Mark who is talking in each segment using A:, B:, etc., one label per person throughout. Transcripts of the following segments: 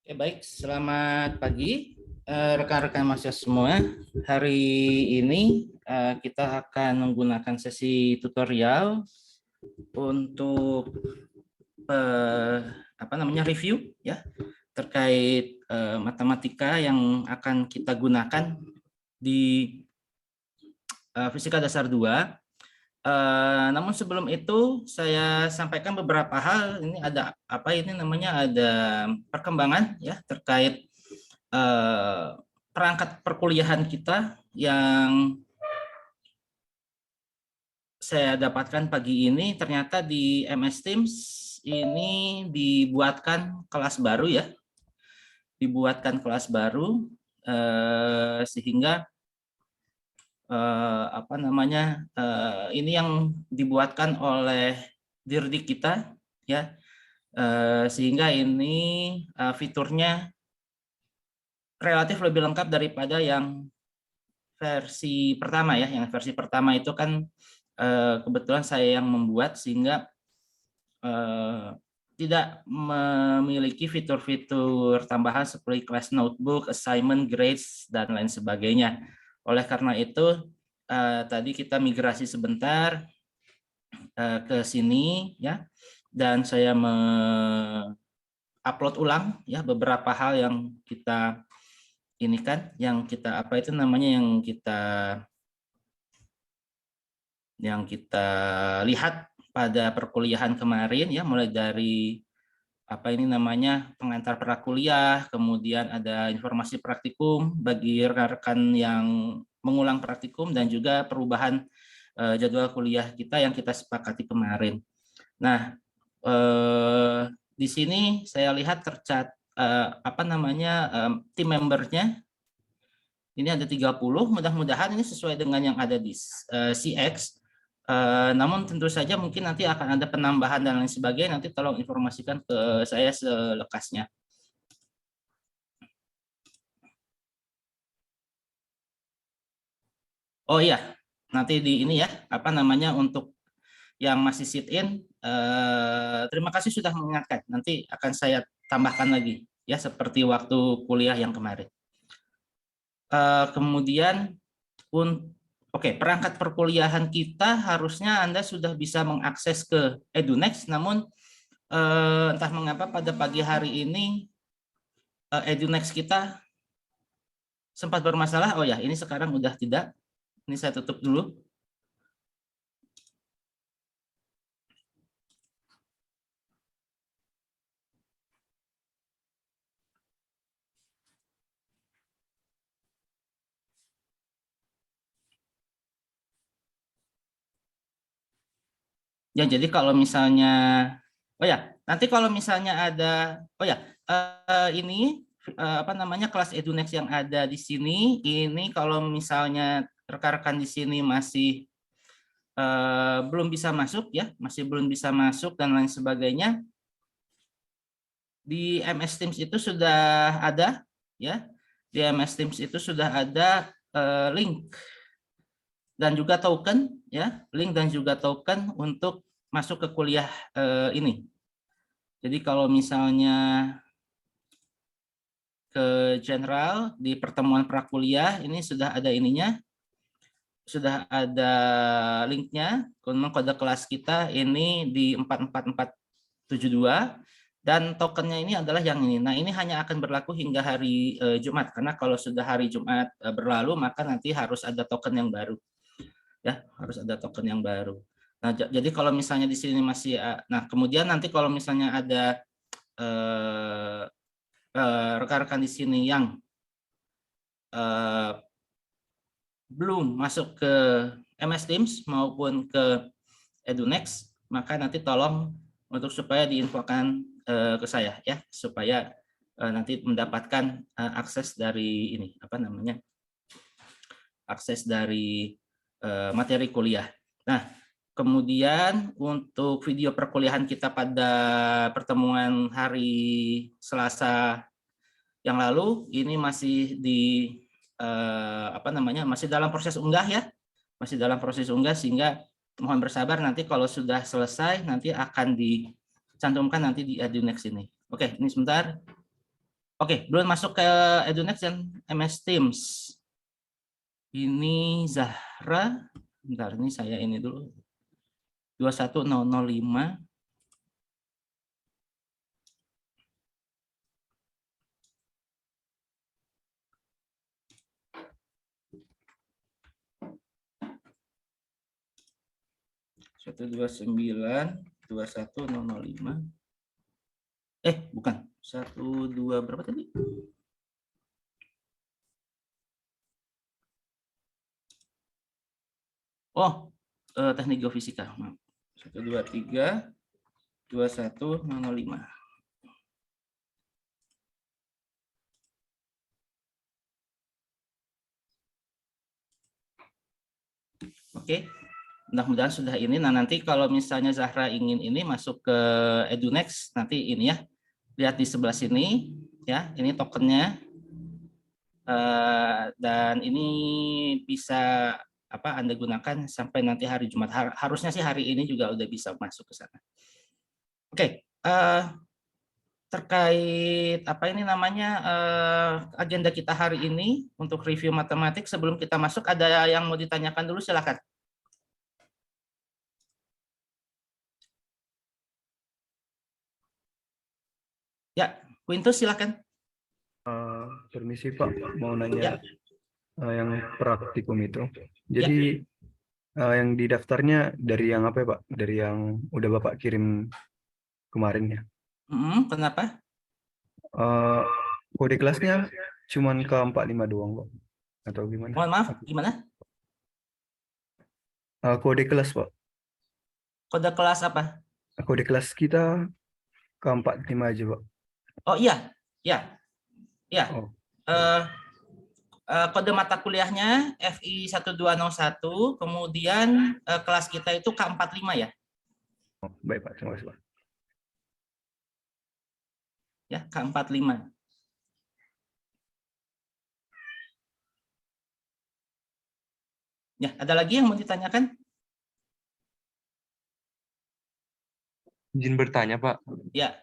A: Baik, selamat pagi rekan-rekan mahasiswa semua. Hari ini kita akan menggunakan sesi tutorial untuk review ya terkait matematika yang akan kita gunakan di Fisika Dasar 2. Namun sebelum itu saya sampaikan beberapa hal. Ini ada ada perkembangan ya terkait perangkat perkuliahan kita yang saya dapatkan pagi ini. Ternyata di MS Teams ini dibuatkan kelas baru ya, sehingga ini yang dibuatkan oleh Dirdik kita ya, sehingga ini fiturnya relatif lebih lengkap daripada yang versi pertama ya. Yang versi pertama itu kan kebetulan saya yang membuat, sehingga tidak memiliki fitur-fitur tambahan seperti class notebook, assignment, grades, dan lain sebagainya. Oleh karena itu tadi kita migrasi sebentar ke sini ya, dan saya upload ulang ya beberapa hal yang kita ini kan, yang kita lihat pada perkuliahan kemarin ya, mulai dari pengantar prakuliah, kemudian ada informasi praktikum bagi rekan-rekan yang mengulang praktikum, dan juga perubahan jadwal kuliah kita yang kita sepakati kemarin. Nah, di sini saya lihat tim membernya ini ada 30. Mudah-mudahan ini sesuai dengan yang ada di CX. Namun tentu saja mungkin nanti akan ada penambahan dan lain sebagainya. Nanti tolong informasikan ke saya selekasnya. Oh iya, nanti di ini ya, untuk yang masih sit in, terima kasih sudah mengingatkan. Nanti akan saya tambahkan lagi ya, seperti waktu kuliah yang kemarin. Kemudian perangkat perkuliahan kita harusnya Anda sudah bisa mengakses ke Edunext, namun entah mengapa pada pagi hari ini Edunext kita sempat bermasalah. Oh ya, ini sekarang udah tidak. Ini saya tutup dulu. Ya, jadi kalau misalnya, nanti kalau misalnya ada, ini kelas Edunext yang ada di sini, ini kalau misalnya rekan-rekan di sini masih belum bisa masuk ya, dan lain sebagainya, di MS Teams itu sudah ada ya, link dan juga token ya, untuk masuk ke kuliah ini. Jadi kalau misalnya ke general di pertemuan prakuliah, ini sudah ada ininya, sudah ada linknya. Kode kelas kita ini di 44472, dan tokennya ini adalah yang ini. Nah, ini hanya akan berlaku hingga hari Jumat, karena kalau sudah hari Jumat berlalu, maka nanti harus ada token yang baru ya, Nah, jadi kalau misalnya di sini masih kemudian nanti kalau misalnya ada rekan-rekan di sini yang belum masuk ke MS Teams maupun ke Edunext, maka nanti tolong supaya diinfokan ke saya ya, supaya nanti mendapatkan akses dari ini materi kuliah. Nah, kemudian untuk video perkuliahan kita pada pertemuan hari Selasa yang lalu, ini masih masih dalam proses unggah ya, sehingga mohon bersabar, nanti kalau sudah selesai nanti akan dicantumkan nanti di Edunext ini. Oke, ini sebentar. Oke, belum masuk ke EduNext dan MS Teams. Ini Zahra. Bentar, ini saya ini dulu. 21005. Satu dua sembilan 21005. Bukan. 12 berapa tadi? Oh, teknik geofisika. 123 21005. Oke, mudah-mudahan sudah ini. Nah, nanti kalau misalnya Zahra ingin ini masuk ke EduNext, nanti ini ya, lihat di sebelah sini, ya, ini tokennya. Dan ini bisa Anda gunakan sampai nanti hari Jumat. Harusnya sih hari ini juga udah bisa masuk ke sana. Oke, terkait agenda kita hari ini untuk review matematik. Sebelum kita masuk, ada yang mau ditanyakan dulu, silakan. Ya, Quintus silakan.
B: Permisi Pak, mau nanya
A: Ya.
B: yang praktikum itu. Jadi yang di daftarnya dari yang apa ya Pak? Dari yang udah Bapak kirim kemarin ya?
A: Kenapa?
B: Kode kelasnya cuman ke 45 doang Pak? Atau gimana?
A: Mohon maaf, gimana?
B: Kode kelas Pak.
A: Kode kelas apa?
B: Kode kelas kita ke 45 aja Pak.
A: Oh iya, ya.
B: Oh.
A: Kode mata kuliahnya FI 1201, kemudian kelas kita itu K45 ya.
B: Oh, baik Pak, terima kasih Pak.
A: Ya, K45. Ya, ada lagi yang mau ditanyakan?
C: Izin bertanya Pak.
A: Ya.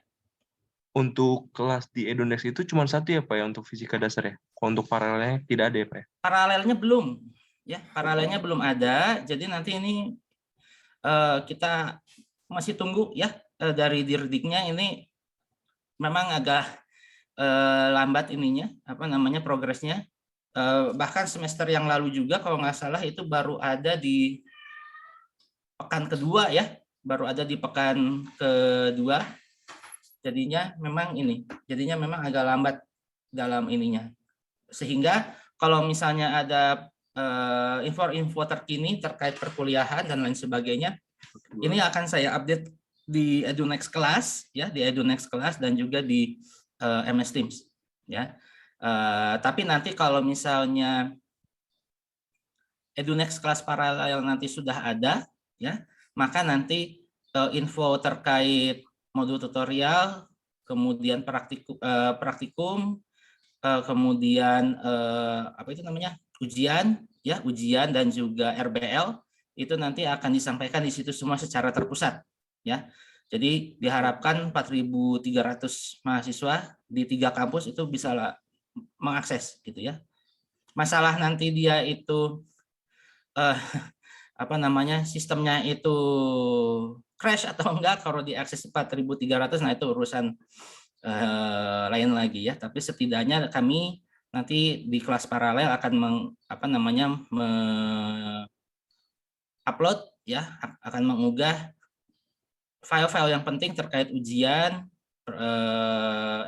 C: Untuk kelas di EduNext itu cuma satu ya Pak ya untuk fisika dasar ya? Untuk paralelnya tidak ada ya Pak ya?
A: Paralelnya belum. Ya, paralelnya belum ada. Jadi nanti ini kita masih tunggu ya dari Dirdiknya. Ini memang agak lambat ininya, progresnya. Bahkan semester yang lalu juga kalau nggak salah itu baru ada di pekan kedua ya, baru ada di pekan kedua. Jadinya memang agak lambat dalam ininya. Sehingga kalau misalnya ada info-info terkini terkait perkuliahan dan lain sebagainya, ini akan saya update di EduNext Class ya, di EduNext Class dan juga di MS Teams ya. Tapi nanti kalau misalnya EduNext Class paralel nanti sudah ada ya, maka nanti info terkait modul tutorial, kemudian praktikum, kemudian ujian dan juga RBL itu nanti akan disampaikan di situ semua secara terpusat ya. Jadi diharapkan 4.300 mahasiswa di 3 kampus itu bisa mengakses gitu ya. Masalah nanti dia itu sistemnya itu crash atau enggak kalau diakses 4.300, nah itu urusan lain lagi ya. Tapi setidaknya kami nanti di kelas paralel akan upload ya, akan mengunggah file-file yang penting terkait ujian,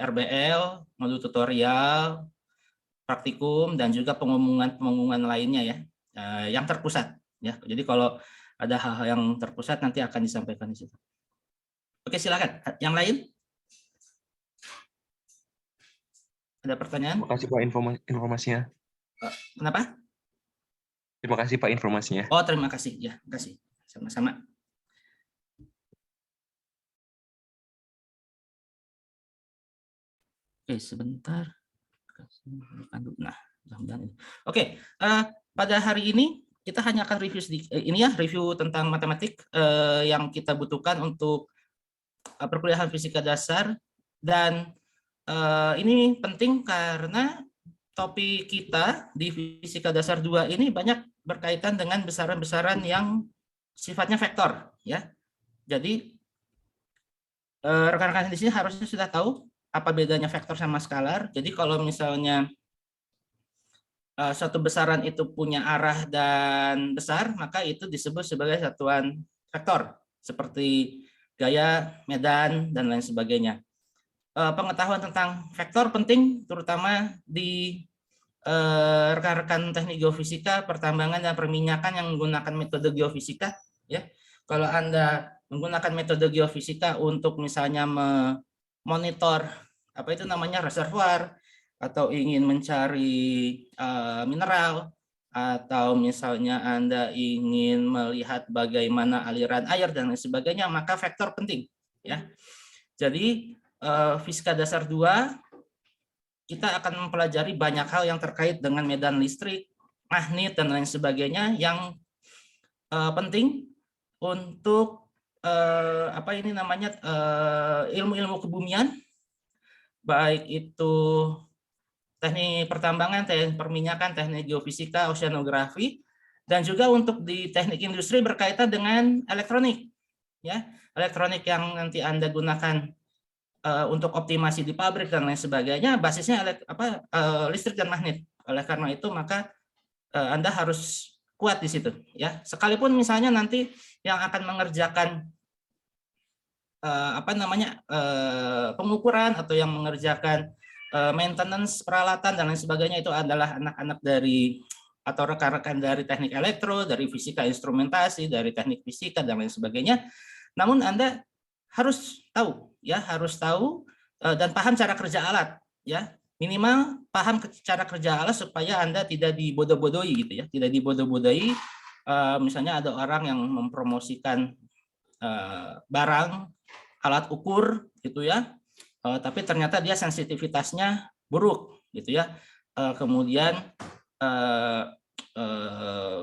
A: RBL, modul tutorial, praktikum, dan juga pengumuman lainnya ya, yang terpusat ya. Jadi kalau ada hal-hal yang terpusat nanti akan disampaikan di situ. Oke, silakan. Yang lain? Ada pertanyaan?
C: Terima kasih Pak informasinya.
A: Kenapa?
C: Terima kasih Pak informasinya.
A: Oh, terima kasih. Ya, terima kasih. Sama-sama. Oke, sebentar. Nah, mudah-mudahan ini. Oke, pada hari ini kita hanya akan review review tentang matematik yang kita butuhkan untuk perkuliahan fisika dasar, dan ini penting karena topik kita di Fisika Dasar 2 ini banyak berkaitan dengan besaran-besaran yang sifatnya vektor, ya. Jadi rekan-rekan di sini harusnya sudah tahu apa bedanya vektor sama skalar. Jadi kalau misalnya suatu besaran itu punya arah dan besar, maka itu disebut sebagai satuan vektor, seperti gaya, medan, dan lain sebagainya. Pengetahuan tentang vektor penting, terutama di rekan-rekan teknik geofisika, pertambangan, dan perminyakan yang menggunakan metode geofisika. Ya, kalau Anda menggunakan metode geofisika untuk misalnya memonitor apa itu namanya reservoir, atau ingin mencari mineral, atau misalnya Anda ingin melihat bagaimana aliran air dan lain sebagainya, maka vektor penting, ya. Jadi Fisika Dasar 2 kita akan mempelajari banyak hal yang terkait dengan medan listrik, magnet, dan lain sebagainya yang penting untuk apa ini namanya ilmu-ilmu kebumian, baik itu teknik pertambangan, teknik perminyakan, teknik geofisika, oceanografi, dan juga untuk di teknik industri berkaitan dengan elektronik, ya, elektronik yang nanti Anda gunakan untuk optimasi di pabrik dan lain sebagainya, basisnya listrik dan magnet. Oleh karena itu maka Anda harus kuat di situ, ya. Sekalipun misalnya nanti yang akan mengerjakan pengukuran atau yang mengerjakan maintenance peralatan dan lain sebagainya itu adalah anak-anak dari atau rekan-rekan dari teknik elektro, dari fisika instrumentasi, dari teknik fisika dan lain sebagainya. Namun Anda harus tahu, ya, harus tahu dan paham cara kerja alat, ya. Minimal paham cara kerja alat supaya Anda tidak dibodoh-bodohi, gitu ya, tidak dibodoh-bodohi. Misalnya ada orang yang mempromosikan barang alat ukur, gitu ya, tapi ternyata dia sensitivitasnya buruk, gitu ya. Kemudian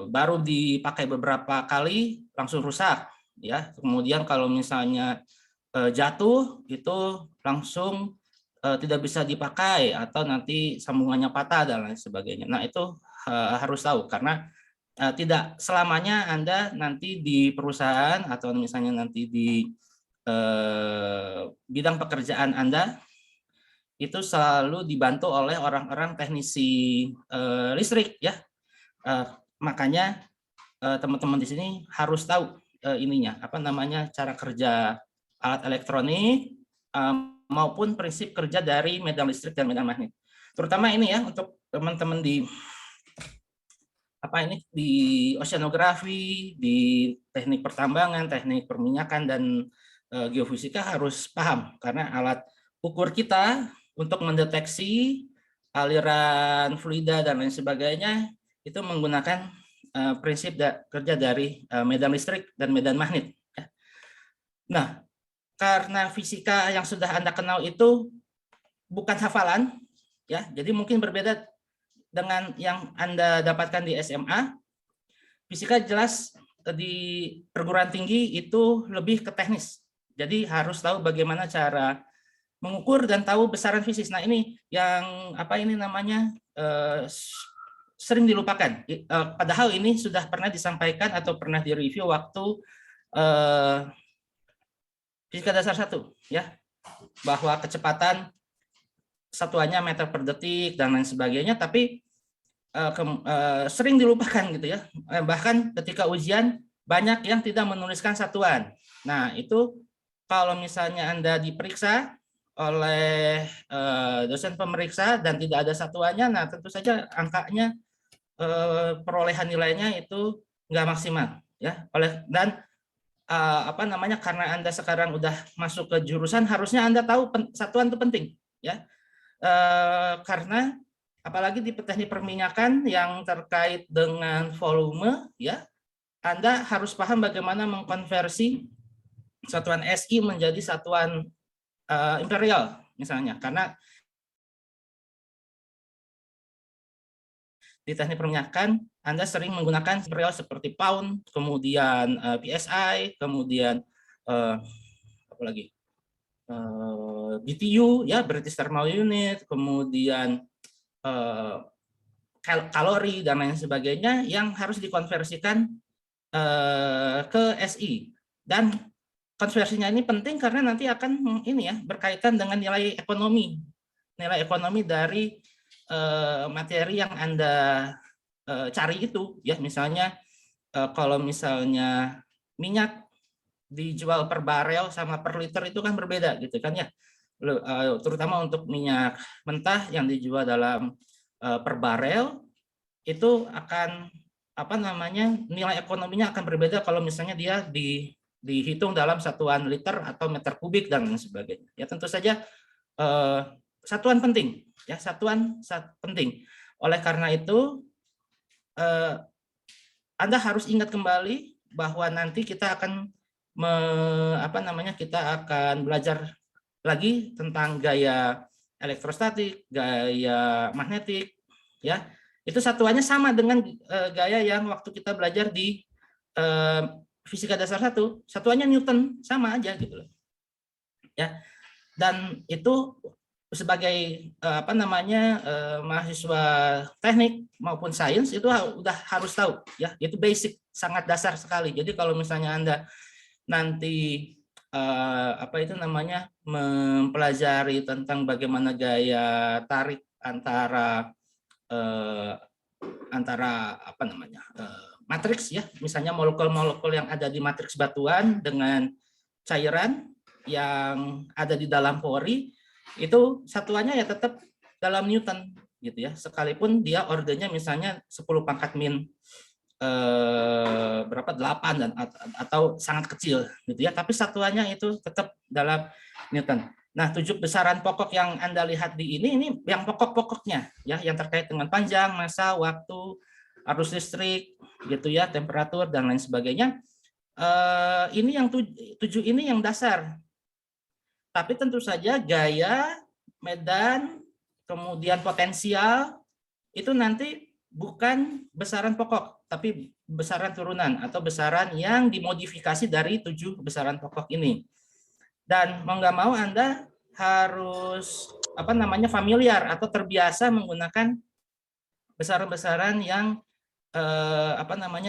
A: baru dipakai beberapa kali langsung rusak, ya. Kemudian kalau misalnya jatuh itu langsung tidak bisa dipakai atau nanti sambungannya patah dan lain sebagainya. Nah, itu harus tahu karena tidak selamanya Anda nanti di perusahaan atau misalnya nanti di bidang pekerjaan Anda itu selalu dibantu oleh orang-orang teknisi listrik, ya. Makanya teman-teman di sini harus tahu cara kerja alat elektronik maupun prinsip kerja dari medan listrik dan medan magnet. Terutama ini, ya, untuk teman-teman di oceanografi, di teknik pertambangan, teknik perminyakan, dan geofisika harus paham karena alat ukur kita untuk mendeteksi aliran fluida dan lain sebagainya itu menggunakan prinsip kerja dari medan listrik dan medan magnet. Nah, karena fisika yang sudah Anda kenal itu bukan hafalan, ya, jadi mungkin berbeda dengan yang Anda dapatkan di SMA. Fisika jelas di perguruan tinggi itu lebih ke teknis. Jadi harus tahu bagaimana cara mengukur dan tahu besaran fisis. Nah, ini yang sering dilupakan. Padahal ini sudah pernah disampaikan atau pernah direview waktu Fisika Dasar 1, ya, bahwa kecepatan satuannya meter per detik dan lain sebagainya, tapi sering dilupakan, gitu ya. Bahkan ketika ujian banyak yang tidak menuliskan satuan. Nah, itu kalau misalnya Anda diperiksa oleh dosen pemeriksa dan tidak ada satuannya, nah tentu saja angkanya perolehan nilainya itu nggak maksimal, ya. Karena Anda sekarang udah masuk ke jurusan, harusnya Anda tahu satuan itu penting, ya. Karena apalagi di teknik perminyakan yang terkait dengan volume, ya, Anda harus paham bagaimana mengkonversi satuan SI menjadi satuan imperial, misalnya, karena di teknik perminyakan Anda sering menggunakan imperial seperti pound, kemudian PSI, kemudian BTU ya, British Thermal Unit, kemudian kalori dan lain sebagainya yang harus dikonversikan ke SI. Dan konversinya ini penting karena nanti akan ini ya berkaitan dengan nilai ekonomi dari materi yang Anda cari itu ya. Misalnya kalau misalnya minyak dijual per barel sama per liter itu kan berbeda gitu kan ya, terutama untuk minyak mentah yang dijual dalam per barel itu akan nilai ekonominya akan berbeda kalau misalnya dia dihitung dalam satuan liter atau meter kubik dan lain sebagainya. Ya tentu saja satuan penting ya, satuan penting. Oleh karena itu Anda harus ingat kembali bahwa nanti kita akan kita akan belajar lagi tentang gaya elektrostatik, gaya magnetik, ya. Itu satuannya sama dengan gaya yang waktu kita belajar di fisika dasar 1, satuannya Newton, sama aja gitu loh. Ya. Dan itu sebagai mahasiswa teknik maupun sains itu udah harus tahu ya, itu basic, sangat dasar sekali. Jadi kalau misalnya Anda nanti mempelajari tentang bagaimana gaya tarik antara matriks ya, misalnya molekul-molekul yang ada di matriks batuan dengan cairan yang ada di dalam pori, itu satuannya ya tetap dalam Newton gitu ya, sekalipun dia ordernya misalnya 10⁻⁷ 8 dan atau sangat kecil gitu ya, tapi satuannya itu tetap dalam Newton. Nah, 7 besaran pokok yang Anda lihat di ini yang pokok-pokoknya ya, yang terkait dengan panjang, massa, waktu, arus listrik gitu ya, temperatur dan lain sebagainya. Ini yang 7 ini yang dasar. Tapi tentu saja gaya, medan, kemudian potensial itu nanti bukan besaran pokok, tapi besaran turunan atau besaran yang dimodifikasi dari 7 besaran pokok ini. Dan mau nggak mau Anda harus familiar atau terbiasa menggunakan besaran-besaran yang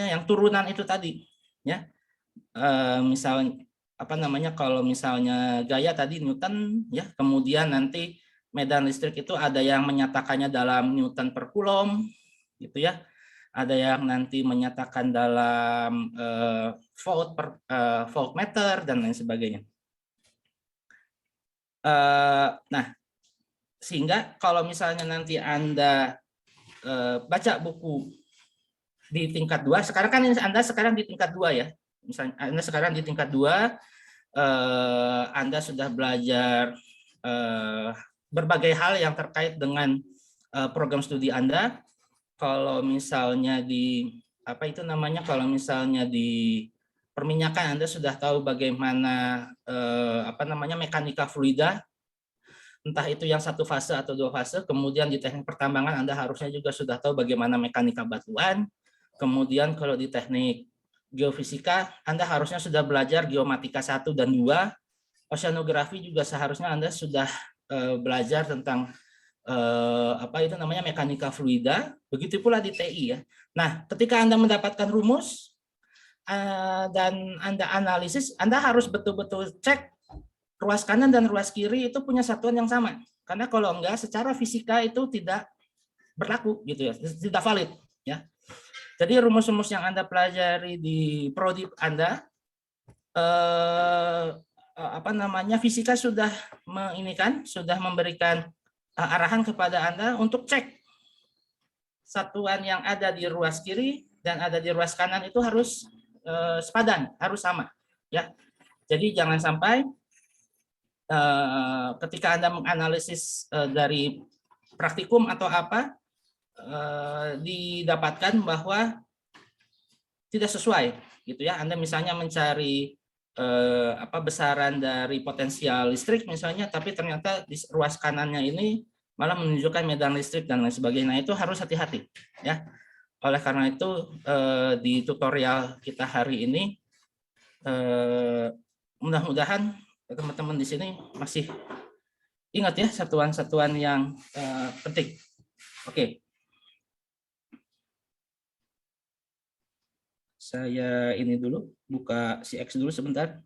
A: yang turunan itu tadi, ya. Misalnya kalau misalnya gaya tadi Newton, ya, kemudian nanti medan listrik itu ada yang menyatakannya dalam Newton per Coulomb, gitu ya, ada yang nanti menyatakan dalam voltmeter dan lain sebagainya. Nah, sehingga kalau misalnya nanti Anda baca buku di tingkat 2, sekarang kan Anda sekarang di tingkat 2 ya, misalnya Anda sekarang di tingkat 2, Anda sudah belajar berbagai hal yang terkait dengan program studi Anda. Kalau misalnya kalau misalnya di perminyakan Anda sudah tahu bagaimana mekanika fluida, entah itu yang 1 fase atau 2 fase. Kemudian di teknik pertambangan Anda harusnya juga sudah tahu bagaimana mekanika batuan. Kemudian kalau di teknik geofisika Anda harusnya sudah belajar geomatika 1 dan 2. Oceanografi juga seharusnya Anda sudah belajar tentang mekanika fluida, begitu pula di TI ya. Nah, ketika Anda mendapatkan rumus dan Anda analisis, Anda harus betul-betul cek ruas kanan dan ruas kiri itu punya satuan yang sama. Karena kalau enggak, secara fisika itu tidak berlaku gitu ya, tidak valid ya. Jadi rumus-rumus yang Anda pelajari di prodi Anda fisika sudah memberikan arahan kepada Anda untuk cek satuan yang ada di ruas kiri dan ada di ruas kanan itu harus sepadan, harus sama ya. Jadi jangan sampai ketika Anda menganalisis dari praktikum atau apa didapatkan bahwa tidak sesuai gitu ya. Anda misalnya mencari besaran dari potensial listrik misalnya, tapi ternyata di ruas kanannya ini malah menunjukkan medan listrik dan lain sebagainya. Nah, itu harus hati-hati ya. Oleh karena itu di tutorial kita hari ini mudah-mudahan teman-teman di sini masih ingat ya satuan-satuan yang penting. Oke. Saya ini dulu, buka si X dulu sebentar.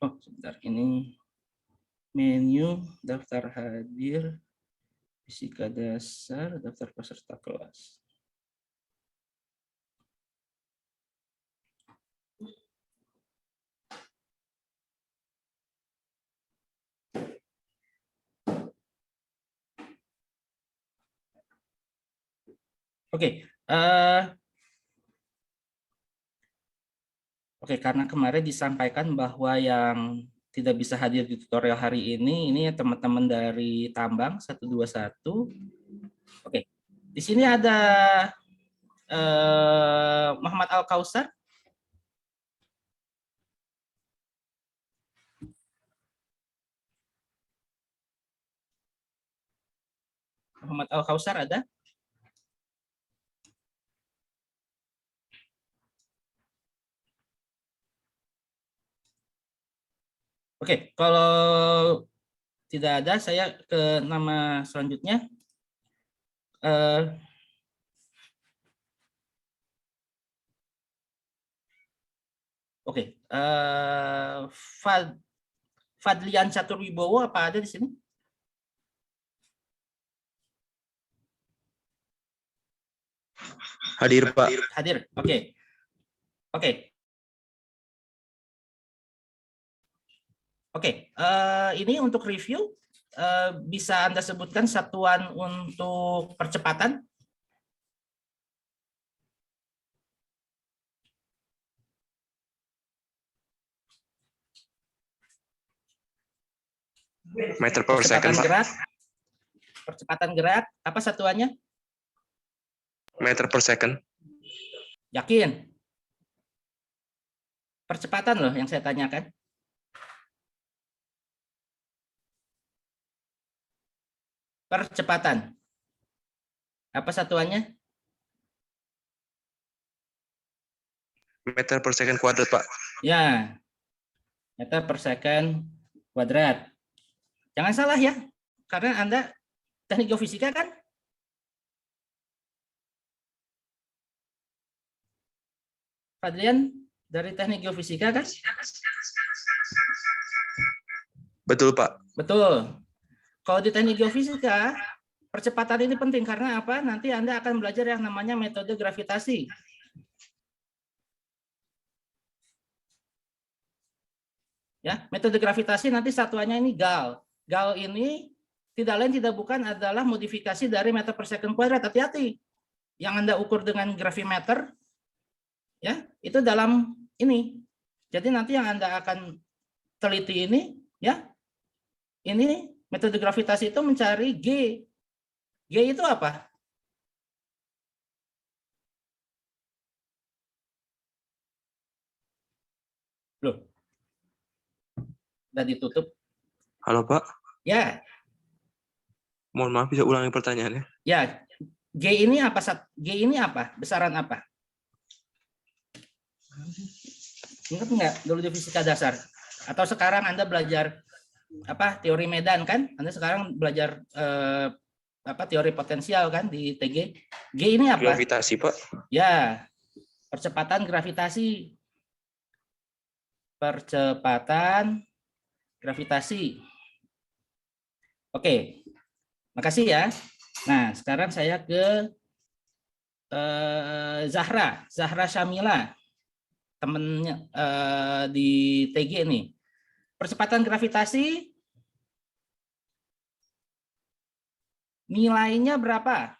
A: Oh, sebentar. Ini menu daftar hadir, fisika dasar, daftar peserta kelas. Oke, karena kemarin disampaikan bahwa yang tidak bisa hadir di tutorial hari ini teman-teman dari Tambang 121. Oke, di sini ada Muhammad Al-Kausar. Muhammad Al-Kausar ada? Oke, kalau tidak ada, saya ke nama selanjutnya. Oke, Fadlian Caturwibowo apa ada di sini?
C: Hadir, Pak.
A: Hadir. Oke. Oke. Oke, ini untuk review, bisa Anda sebutkan satuan untuk percepatan?
C: Meter per second, Pak.
A: Gerak. Percepatan gerak, apa satuannya?
C: Meter per second.
A: Yakin? Percepatan loh yang saya tanyakan. Percepatan. Apa satuannya?
C: Meter per second kuadrat, Pak.
A: Ya, meter per second kuadrat. Jangan salah ya, karena Anda teknik geofisika kan? Fadlian dari teknik geofisika kan?
C: Betul, Pak.
A: Betul. Kalau di teknik geofisika, percepatan ini penting karena apa? Nanti Anda akan belajar yang namanya metode gravitasi. Ya, metode gravitasi nanti satuannya ini gal. Gal ini tidak lain tidak bukan adalah modifikasi dari meter per second kuadrat. Hati-hati. Yang Anda ukur dengan gravimeter, ya, itu dalam ini. Jadi nanti yang Anda akan teliti ini, ya, ini metode gravitasi itu mencari G. G itu apa? Loh. Sudah ditutup.
C: Halo, Pak.
A: Ya.
C: Mohon maaf, bisa ulangi pertanyaannya?
A: Ya. G ini apa? G ini apa? Besaran apa? Ingat nggak dulu di fisika dasar? Atau sekarang Anda belajar apa teori medan kan? Anda sekarang belajar apa teori potensial kan di TG? G ini apa?
C: Gravitasi, Pak.
A: Ya, percepatan gravitasi. Percepatan gravitasi. Oke, makasih ya. Nah, sekarang saya ke Zahra Syamila, temennya di TG nih. Percepatan gravitasi nilainya berapa?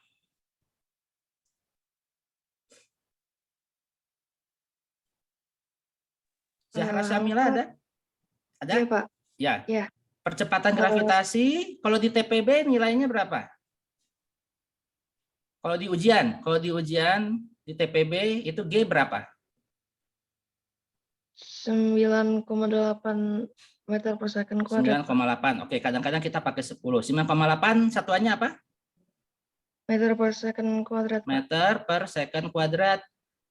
A: Zahra Syamila ada? Ada?
D: Iya, Pak.
A: Ya.
D: Ya.
A: Percepatan gravitasi kalau di TPB nilainya berapa? Kalau di ujian di TPB itu G berapa?
D: 9,8 meter per second kuadrat.
A: 9,8. Oke, kadang-kadang kita pakai 10. 9,8 satuannya apa?
D: Meter per second kuadrat, Pak.
A: Meter per second kuadrat.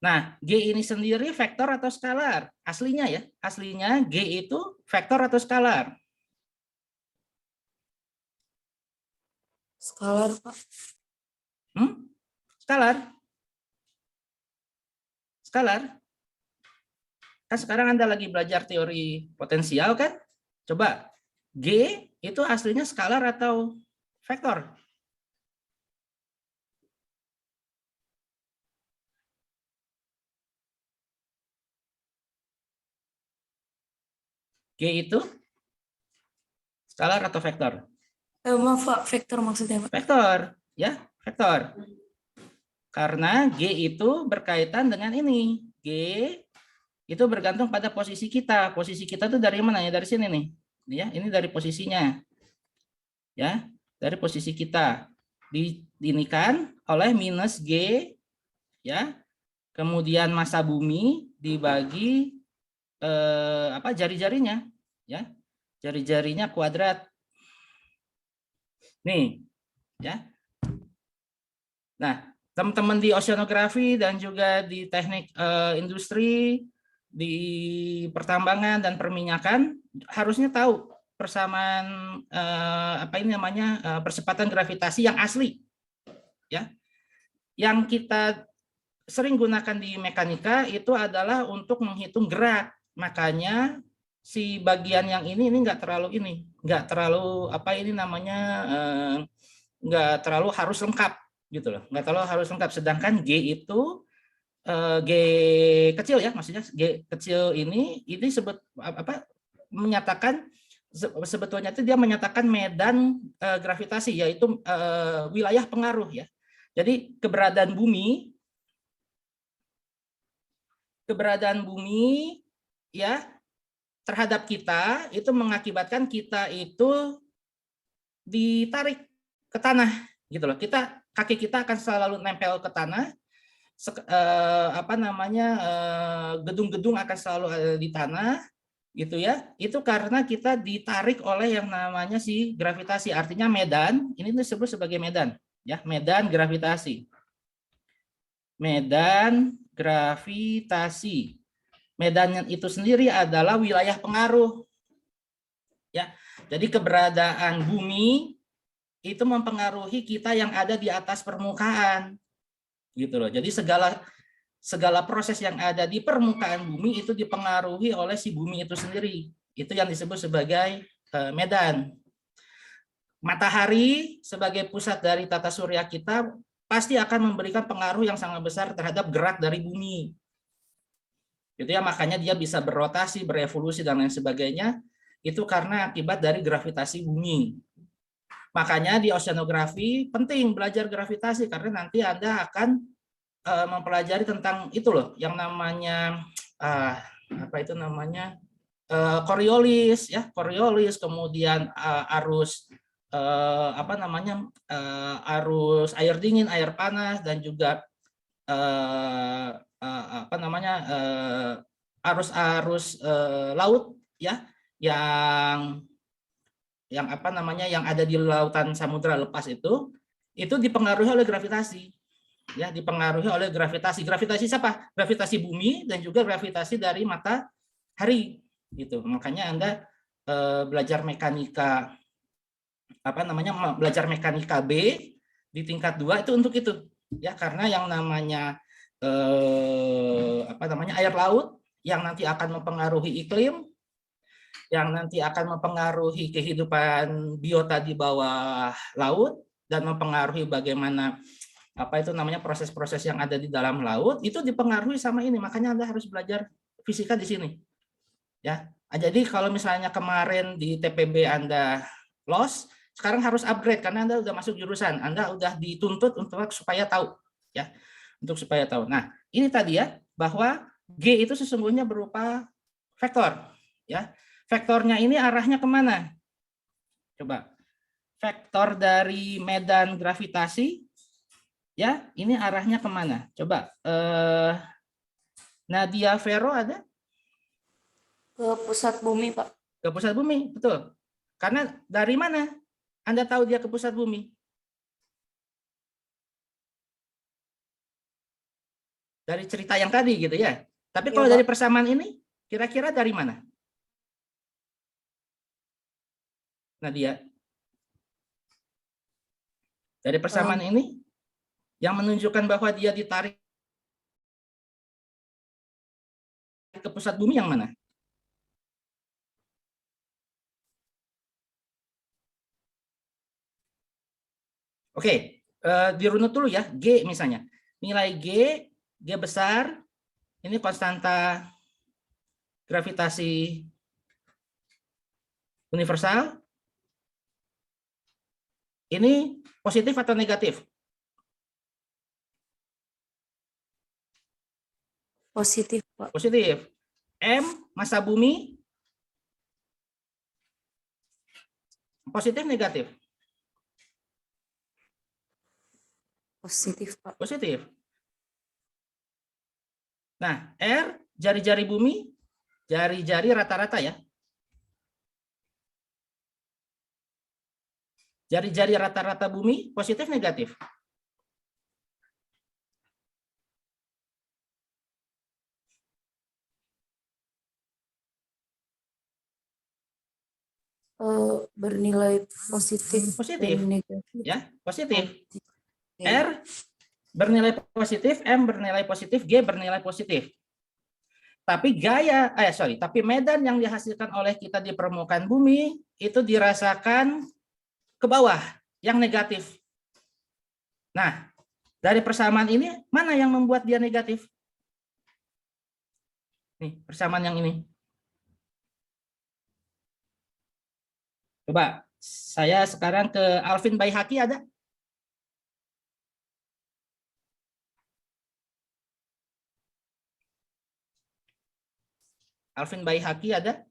A: Nah, G ini sendiri vektor atau skalar? Aslinya ya, aslinya G itu vektor atau skalar?
E: Skalar, Pak.
A: Skalar. Skalar. Kan sekarang Anda lagi belajar teori potensial kan? Coba, G itu aslinya skalar atau vektor? G itu skalar atau vektor?
E: Maaf, Pak, vektor maksudnya, Pak.
A: Vektor, ya, vektor. Karena G itu berkaitan dengan ini. G itu bergantung pada posisi kita. Posisi kita tuh dari mana ya? Dari sini nih. Ya, ini dari posisinya. Ya, dari posisi kita. Diinikan oleh minus G, ya. Kemudian massa bumi dibagi jari-jarinya, ya. Jari-jarinya kuadrat. Nih, ya. Nah, teman-teman di oceanografi dan juga di teknik industri, di pertambangan dan perminyakan harusnya tahu persamaan percepatan gravitasi yang asli, ya. Yang kita sering gunakan di mekanika itu adalah untuk menghitung gerak. Makanya si bagian yang ini nggak terlalu nggak terlalu harus lengkap gitu loh, nggak terlalu harus lengkap. Sedangkan G itu G kecil ya, maksudnya G kecil ini menyatakan sebetulnya itu dia menyatakan medan gravitasi, yaitu wilayah pengaruh ya. Jadi keberadaan bumi ya terhadap kita itu mengakibatkan kita itu ditarik ke tanah gitu loh. Kaki kita akan selalu nempel ke tanah. Gedung-gedung akan selalu ada di tanah gitu ya. Itu karena kita ditarik oleh yang namanya si gravitasi. Artinya medan, ini disebut sebagai medan ya, medan gravitasi. Medan gravitasi. Medan itu sendiri adalah wilayah pengaruh. Ya. Jadi keberadaan bumi itu mempengaruhi kita yang ada di atas permukaan. Gitu loh. Jadi segala proses yang ada di permukaan bumi itu dipengaruhi oleh si bumi itu sendiri. Itu yang disebut sebagai medan. Matahari sebagai pusat dari tata surya kita pasti akan memberikan pengaruh yang sangat besar terhadap gerak dari bumi. Gitu ya, makanya dia bisa berotasi, berevolusi dan lain sebagainya. Itu karena akibat dari gravitasi bumi. Makanya di oceanografi penting belajar gravitasi karena nanti Anda akan mempelajari tentang itu loh, yang namanya Coriolis ya, Coriolis, kemudian arus arus air dingin, air panas, dan juga arus-arus laut ya, yang ada di lautan samudra lepas itu dipengaruhi oleh gravitasi. Ya, dipengaruhi oleh gravitasi. Gravitasi siapa? Gravitasi bumi dan juga gravitasi dari matahari gitu. Makanya Anda belajar mekanika B di tingkat 2 itu untuk itu. Ya, karena yang namanya air laut yang nanti akan mempengaruhi iklim, yang nanti akan mempengaruhi kehidupan biota di bawah laut dan mempengaruhi bagaimana proses-proses yang ada di dalam laut itu dipengaruhi sama ini. Makanya Anda harus belajar fisika di sini. Ya. Jadi kalau misalnya kemarin di TPB Anda loss, sekarang harus upgrade karena Anda sudah masuk jurusan. Anda sudah dituntut supaya tahu ya. Untuk supaya tahu. Nah, ini tadi ya bahwa G itu sesungguhnya berupa vektor ya. Vektornya ini arahnya kemana? Coba. Vektor dari medan gravitasi Ya, ini arahnya kemana? Coba Nadia Vero ada?
E: Ke pusat bumi, Pak.
A: Ke pusat bumi, betul. Karena dari mana Anda tahu dia ke pusat bumi? Dari cerita yang tadi gitu ya. Tapi
E: Iya,
A: kalau
E: Pak.
A: dari persamaan ini, kira-kira dari mana? Nadia. Dari persamaan ini, yang menunjukkan bahwa dia ditarik ke pusat bumi yang mana? Oke, dirunut dulu ya. G misalnya. Nilai G besar, ini konstanta gravitasi universal. Ini positif atau negatif?
E: Positif, Pak.
A: Positif. M, massa bumi, positif negatif?
E: Positif, Pak.
A: Positif. Nah, R, jari-jari bumi, jari-jari rata-rata ya. Jari-jari rata-rata bumi, positif negatif?
E: Bernilai positif
A: Positif.
E: dan negatif.
A: Ya, positif.
E: Oke.
A: R bernilai positif, M bernilai positif, G bernilai positif. Tapi tapi medan yang dihasilkan oleh kita di permukaan bumi itu dirasakan ke bawah, yang negatif. Nah, dari persamaan ini, mana yang membuat dia negatif? Nih, persamaan yang ini. Coba, saya sekarang ke Alvin Baihaqi ada? Alvin Baihaqi ada?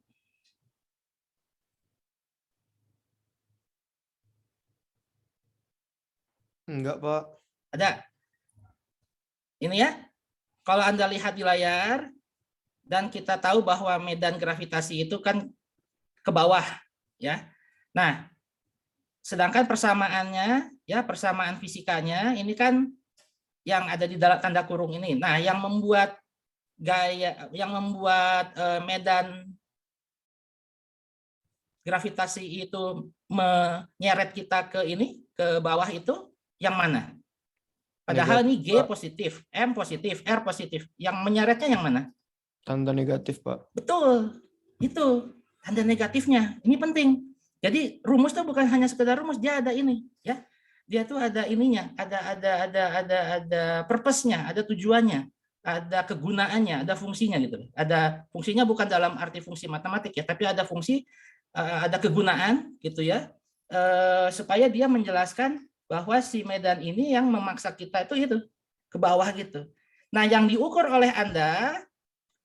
F: Enggak, Pak.
A: Ada. Ini ya, kalau Anda lihat di layar, dan kita tahu bahwa medan gravitasi itu kan ke bawah, ya. Nah, sedangkan persamaannya, ya persamaan fisikanya, ini kan yang ada di dalam tanda kurung ini. Nah, yang membuat medan gravitasi itu menyeret kita ke ini, ke bawah itu, yang mana? Padahal ini G positif, M positif, R positif. Yang menyeretnya yang mana?
F: Tanda negatif, Pak.
A: Betul, itu tanda negatifnya. Ini penting. Jadi rumus itu bukan hanya sekedar rumus, dia ada ini, ya. Dia tuh ada ininya, ada purpose-nya, ada tujuannya, ada kegunaannya, ada fungsinya gitu. Ada fungsinya bukan dalam arti fungsi matematik ya, tapi ada fungsi, ada kegunaan gitu ya, supaya dia menjelaskan bahwa si medan ini yang memaksa kita itu ke bawah gitu. Nah, yang diukur oleh Anda,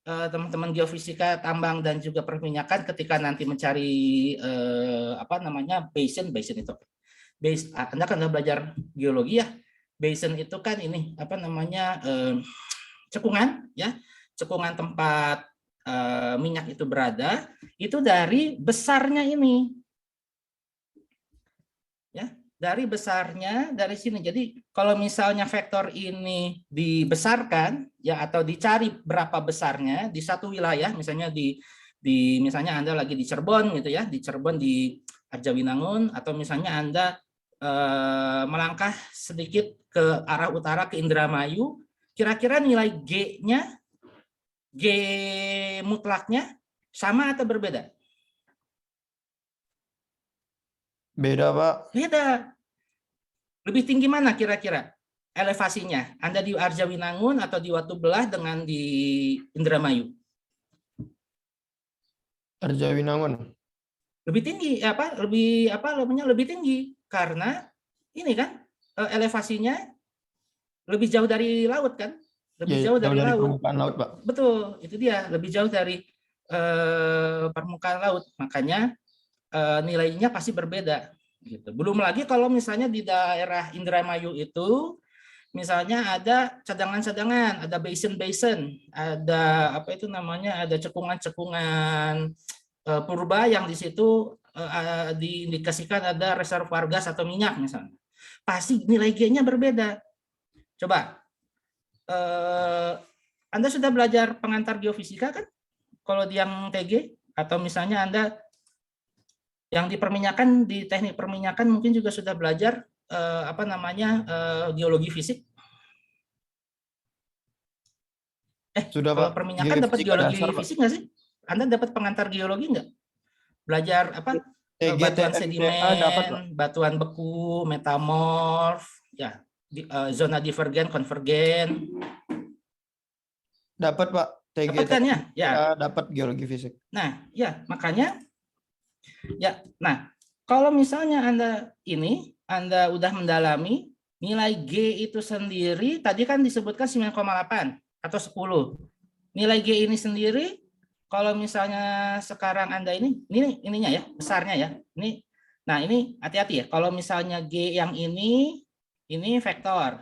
A: teman-teman geofisika tambang dan juga perminyakan, ketika nanti mencari basin itu. Anda kan udah belajar geologi ya. Basin itu kan ini cekungan ya, cekungan tempat minyak itu berada, itu dari besarnya ini. Ya, dari besarnya dari sini. Jadi kalau misalnya vektor ini dibesarkan ya, atau dicari berapa besarnya di satu wilayah, misalnya di misalnya Anda lagi di Cirebon gitu ya, di Cirebon di Arjawinangun, atau misalnya Anda melangkah sedikit ke arah utara ke Indramayu, kira-kira nilai G-nya, G mutlaknya sama atau berbeda?
F: Beda, Pak.
A: Beda. Lebih tinggi mana kira-kira elevasinya? Anda di Arjawinangun atau di Watu Belah dengan di Indramayu?
F: Arjawinangun.
A: Lebih tinggi, lebih tinggi karena ini kan elevasinya lebih jauh dari laut kan? Lebih jauh dari laut.
F: Permukaan laut, Pak.
A: Betul, itu dia, lebih jauh dari permukaan laut. Makanya nilainya pasti berbeda gitu. Belum lagi kalau misalnya di daerah Indramayu itu misalnya ada cadangan-cadangan, ada basin-basin, ada apa itu namanya, ada cekungan-cekungan purba yang di situ diindikasikan ada reservoir gas atau minyak misalnya. Pasti nilai G-nya berbeda. Coba, Anda sudah belajar pengantar geofisika kan? Kalau di yang TG, atau misalnya Anda yang di perminyakan, di teknik perminyakan mungkin juga sudah belajar apa namanya, geologi fisik.
F: Sudah,
A: Kalau
F: Pak.
A: perminyakan dapat
F: Geofisika
A: geologi
F: dasar, Pak.
A: fisik nggak sih? Anda dapat pengantar geologi nggak? Belajar apa? Batuan
F: TGTFPA
A: sedimen,
F: dapat, Pak.
A: batuan beku, metamorf, ya, zona divergen, konvergen.
F: Dapat, Pak.
A: Dapat kan ya? Ya.
F: Dapat geologi fisik.
A: Nah, ya makanya ya. Nah, kalau misalnya Anda udah mendalami nilai G itu sendiri, tadi kan disebutkan 9,8 atau 10. Nilai G ini sendiri, kalau misalnya sekarang Anda ini ininya ya, besarnya ya. Nah ini hati-hati ya. Kalau misalnya G yang ini vektor.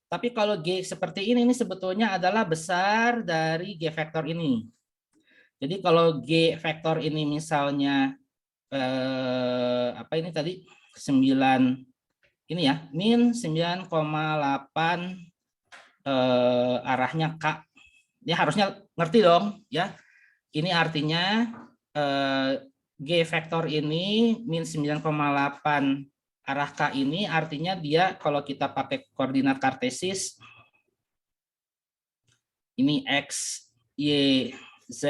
A: Tapi kalau G seperti ini sebetulnya adalah besar dari G vektor ini. Jadi kalau G vektor ini misalnya apa ini tadi 9 ini ya, min 9,8 arahnya K. Ini harusnya ngerti dong ya. Ini artinya G vektor ini min 9,8 arah K ini artinya dia kalau kita pakai koordinat kartesis ini X, Y, Z.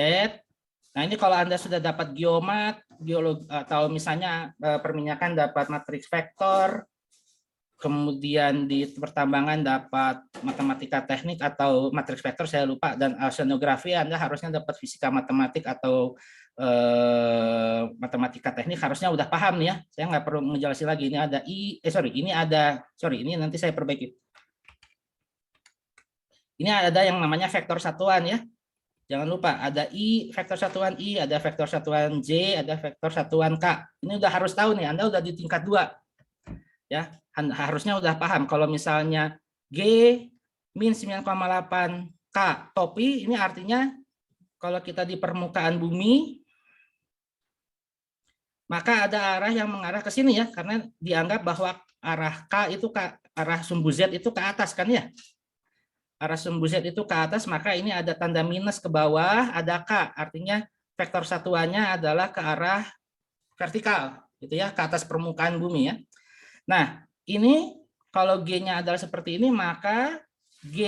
A: Nah ini kalau Anda sudah dapat geomat, geologi, atau misalnya perminyakan dapat matriks vektor, kemudian di pertambangan dapat matematika teknik atau matriks vektor saya lupa, dan oceanografi Anda harusnya dapat fisika matematik atau matematika teknik, harusnya udah paham nih ya. Saya nggak perlu menjelaskan lagi. Ini ada ini nanti saya perbaiki. Ini ada yang namanya vektor satuan ya. Jangan lupa ada I, vektor satuan I, ada vektor satuan J, ada vektor satuan K. Ini udah harus tahu nih, Anda udah di tingkat 2. Ya, harusnya udah paham kalau misalnya G min 9,8 K topi, ini artinya kalau kita di permukaan bumi maka ada arah yang mengarah ke sini ya, karena dianggap bahwa arah K itu arah sumbu Z itu ke atas kan ya. Arah sumbu Z itu ke atas, maka ini ada tanda minus ke bawah, ada K, artinya vektor satuannya adalah ke arah vertikal gitu ya, ke atas permukaan bumi ya. Nah, ini kalau G-nya adalah seperti ini, maka G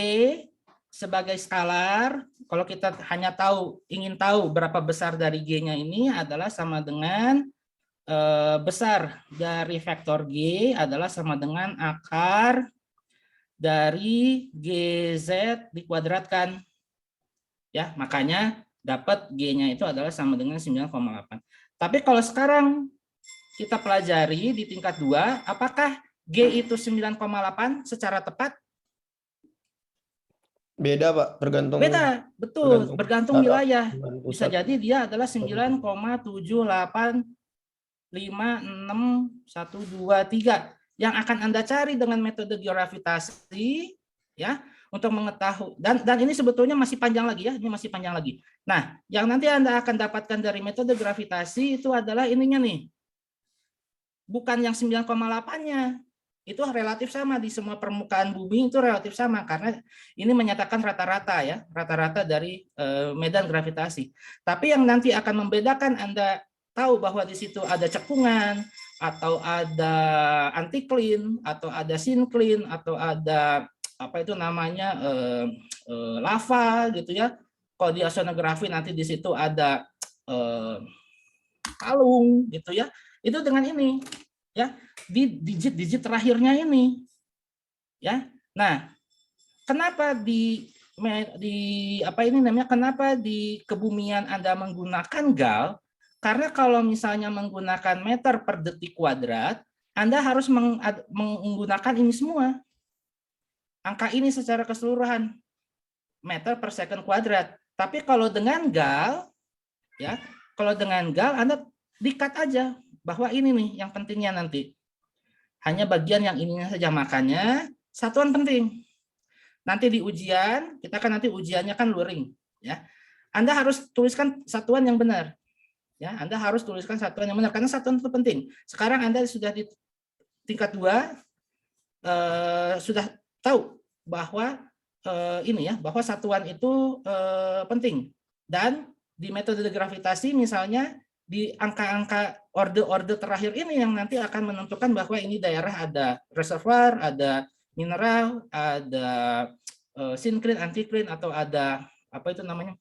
A: sebagai skalar, kalau kita hanya ingin tahu berapa besar dari G-nya ini adalah sama dengan besar dari vektor G adalah sama dengan akar dari GZ dikuadratkan. Ya, makanya dapat G-nya itu adalah sama dengan 9,8. Tapi kalau sekarang kita pelajari di tingkat 2, apakah G itu 9,8 secara tepat?
F: Beda, Pak. Tergantung.
A: Beda, betul. Bergantung wilayah. Bisa
F: pusat.
A: jadi dia adalah 9,78 56123 yang akan Anda cari dengan metode geogravitasi ya, untuk mengetahui, dan ini sebetulnya masih panjang lagi ya, ini masih panjang lagi. Nah, yang nanti Anda akan dapatkan dari metode gravitasi itu adalah ininya nih. Bukan yang 9,8-nya. Itu relatif sama di semua permukaan bumi, itu relatif sama karena ini menyatakan rata-rata ya, rata-rata dari medan gravitasi. Tapi yang nanti akan membedakan Anda tahu bahwa di situ ada cekungan atau ada antiklin atau ada sinkline atau ada apa itu namanya lava gitu ya. Kalau di oceanografi nanti di situ ada kalung gitu ya. Itu dengan ini ya, di digit-digit terakhirnya ini ya. Nah, kenapa di apa ini namanya, kenapa di kebumian Anda menggunakan gal? Karena kalau misalnya menggunakan meter per detik kuadrat, Anda harus menggunakan ini semua. Angka ini secara keseluruhan, meter per second kuadrat. Tapi kalau dengan gal, ya, kalau dengan gal Anda di-cut aja bahwa ini nih yang pentingnya nanti. Hanya bagian yang ininya saja, makanya satuan penting. Nanti di ujian, kita kan nanti ujiannya kan luring, ya. Anda harus tuliskan satuan yang benar. Ya, Anda harus tuliskan satuan yang benar karena satuan itu penting. Sekarang Anda sudah di tingkat 2 sudah tahu bahwa ini ya, bahwa satuan itu penting. Dan di metode gravitasi misalnya di angka-angka orde-orde terakhir ini yang nanti akan menentukan bahwa ini daerah ada reservoir, ada mineral, ada syncline, anticline, atau ada apa itu namanya?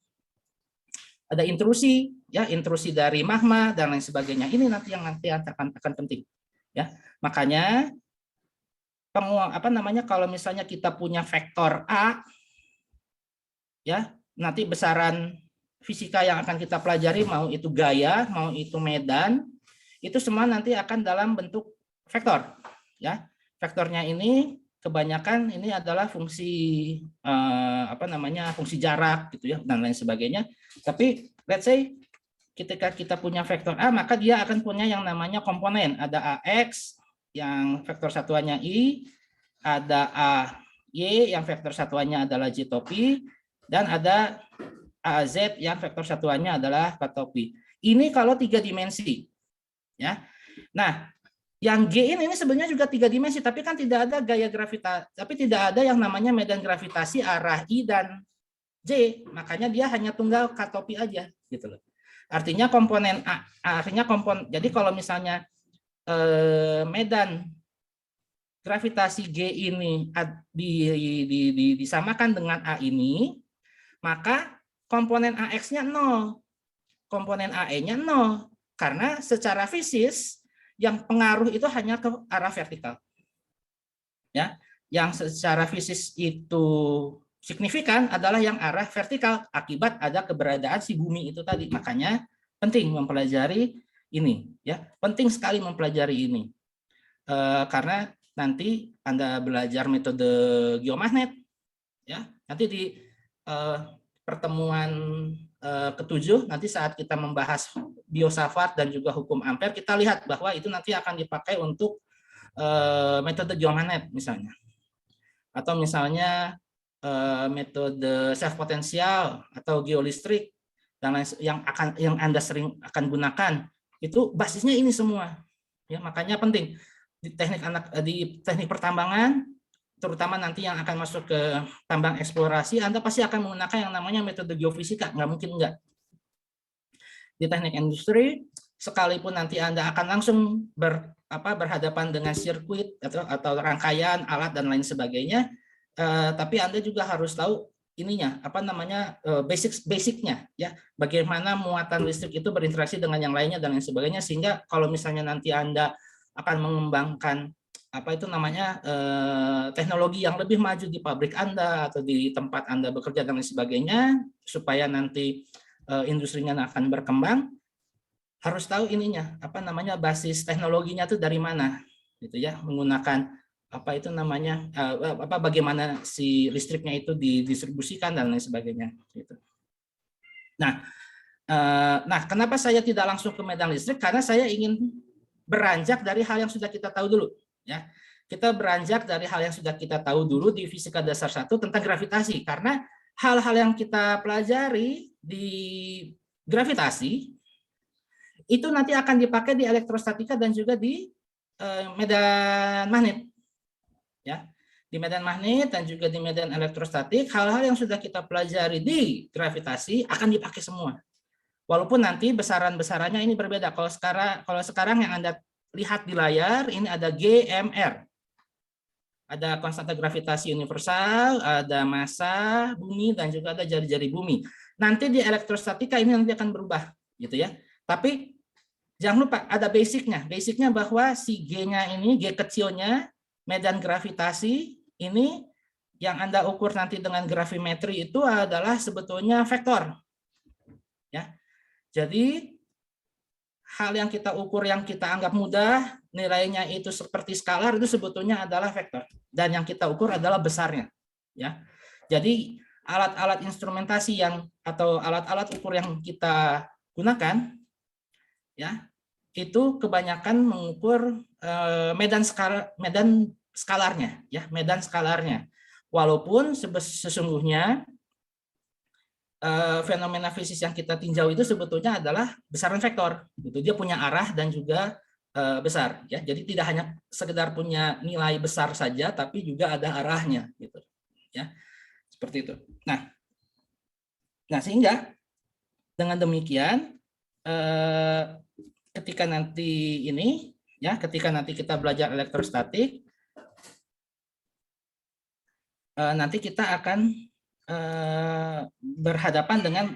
A: Ada intrusi, ya, intrusi dari magma dan lain sebagainya. Ini nanti yang nanti akan penting, ya. Makanya kalau misalnya kita punya vektor A, ya, nanti besaran fisika yang akan kita pelajari, mau itu gaya, mau itu medan, itu semua nanti akan dalam bentuk vektor, ya. Vektornya ini kebanyakan ini adalah fungsi fungsi jarak gitu ya, dan lain sebagainya. Tapi let's say ketika kita punya vektor A, maka dia akan punya yang namanya komponen. Ada AX yang vektor satuannya I, ada AY yang vektor satuannya adalah J topi, dan ada AZ yang vektor satuannya adalah K topi. Ini kalau 3 dimensi, ya. Nah, yang G ini sebenarnya juga 3 dimensi, tapi kan tidak ada gaya gravitasi, tapi tidak ada yang namanya medan gravitasi arah I dan J, makanya dia hanya tunggal K topi aja, gitu loh. Artinya komponen A, jadi kalau misalnya medan gravitasi G ini disamakan dengan A ini, maka komponen AX-nya 0, komponen AE-nya 0, karena secara fisis yang pengaruh itu hanya ke arah vertikal. Ya, yang secara fisis itu signifikan adalah yang arah vertikal akibat ada keberadaan si bumi itu tadi. Makanya penting mempelajari ini, ya. Penting sekali mempelajari ini. Karena nanti Anda belajar metode geomagnet, ya. Nanti di pertemuan ke-7 nanti saat kita membahas biosafat dan juga hukum Ampere, kita lihat bahwa itu nanti akan dipakai untuk metode geomagnet misalnya, atau misalnya metode self potensial atau geolistrik dan lain yang Anda sering akan gunakan, itu basisnya ini semua, ya. Makanya penting di teknik pertambangan, terutama nanti yang akan masuk ke tambang eksplorasi, Anda pasti akan menggunakan yang namanya metode geofisika, nggak mungkin enggak. Di teknik industri, sekalipun nanti Anda akan langsung berhadapan dengan sirkuit atau rangkaian alat dan lain sebagainya, tapi Anda juga harus tahu ininya, basicnya, ya, bagaimana muatan listrik itu berinteraksi dengan yang lainnya dan lain sebagainya, sehingga kalau misalnya nanti Anda akan mengembangkan teknologi yang lebih maju di pabrik Anda atau di tempat Anda bekerja dan lain sebagainya, supaya nanti industrinya akan berkembang, harus tahu ininya, basis teknologinya itu dari mana, gitu ya, menggunakan bagaimana si listriknya itu didistribusikan dan lain sebagainya, gitu. Nah, kenapa saya tidak langsung ke medan listrik? Karena saya ingin beranjak dari hal yang sudah kita tahu dulu, ya. Kita beranjak dari hal yang sudah kita tahu dulu di fisika dasar 1 tentang gravitasi, karena hal-hal yang kita pelajari di gravitasi itu nanti akan dipakai di elektrostatika dan juga di medan magnet, ya. Di medan magnet dan juga di medan elektrostatik, hal-hal yang sudah kita pelajari di gravitasi akan dipakai semua. Walaupun nanti besaran-besarannya ini berbeda. Kalau sekarang yang Anda lihat di layar, ini ada GMR. Ada konstanta gravitasi universal, ada massa bumi, dan juga ada jari-jari bumi. Nanti di elektrostatika ini nanti akan berubah, gitu ya. Tapi jangan lupa ada basicnya. Basicnya bahwa si G-nya ini, G kecilnya, medan gravitasi ini yang Anda ukur nanti dengan gravimetri itu adalah sebetulnya vektor. Ya. Jadi hal yang kita ukur yang kita anggap mudah, nilainya itu seperti skalar, itu sebetulnya adalah vektor. Dan yang kita ukur adalah besarnya, ya. Jadi alat-alat instrumentasi atau alat-alat ukur yang kita gunakan, ya, itu kebanyakan mengukur medan skalarnya, ya, medan skalarnya. Walaupun sesungguhnya fenomena fisis yang kita tinjau itu sebetulnya adalah besaran vektor, gitu. Dia punya arah dan juga besar, ya. Jadi tidak hanya sekedar punya nilai besar saja, tapi juga ada arahnya, gitu, ya. Seperti itu. Nah, sehingga dengan demikian ketika nanti ini, ya, ketika nanti kita belajar elektrostatik, nanti kita akan berhadapan dengan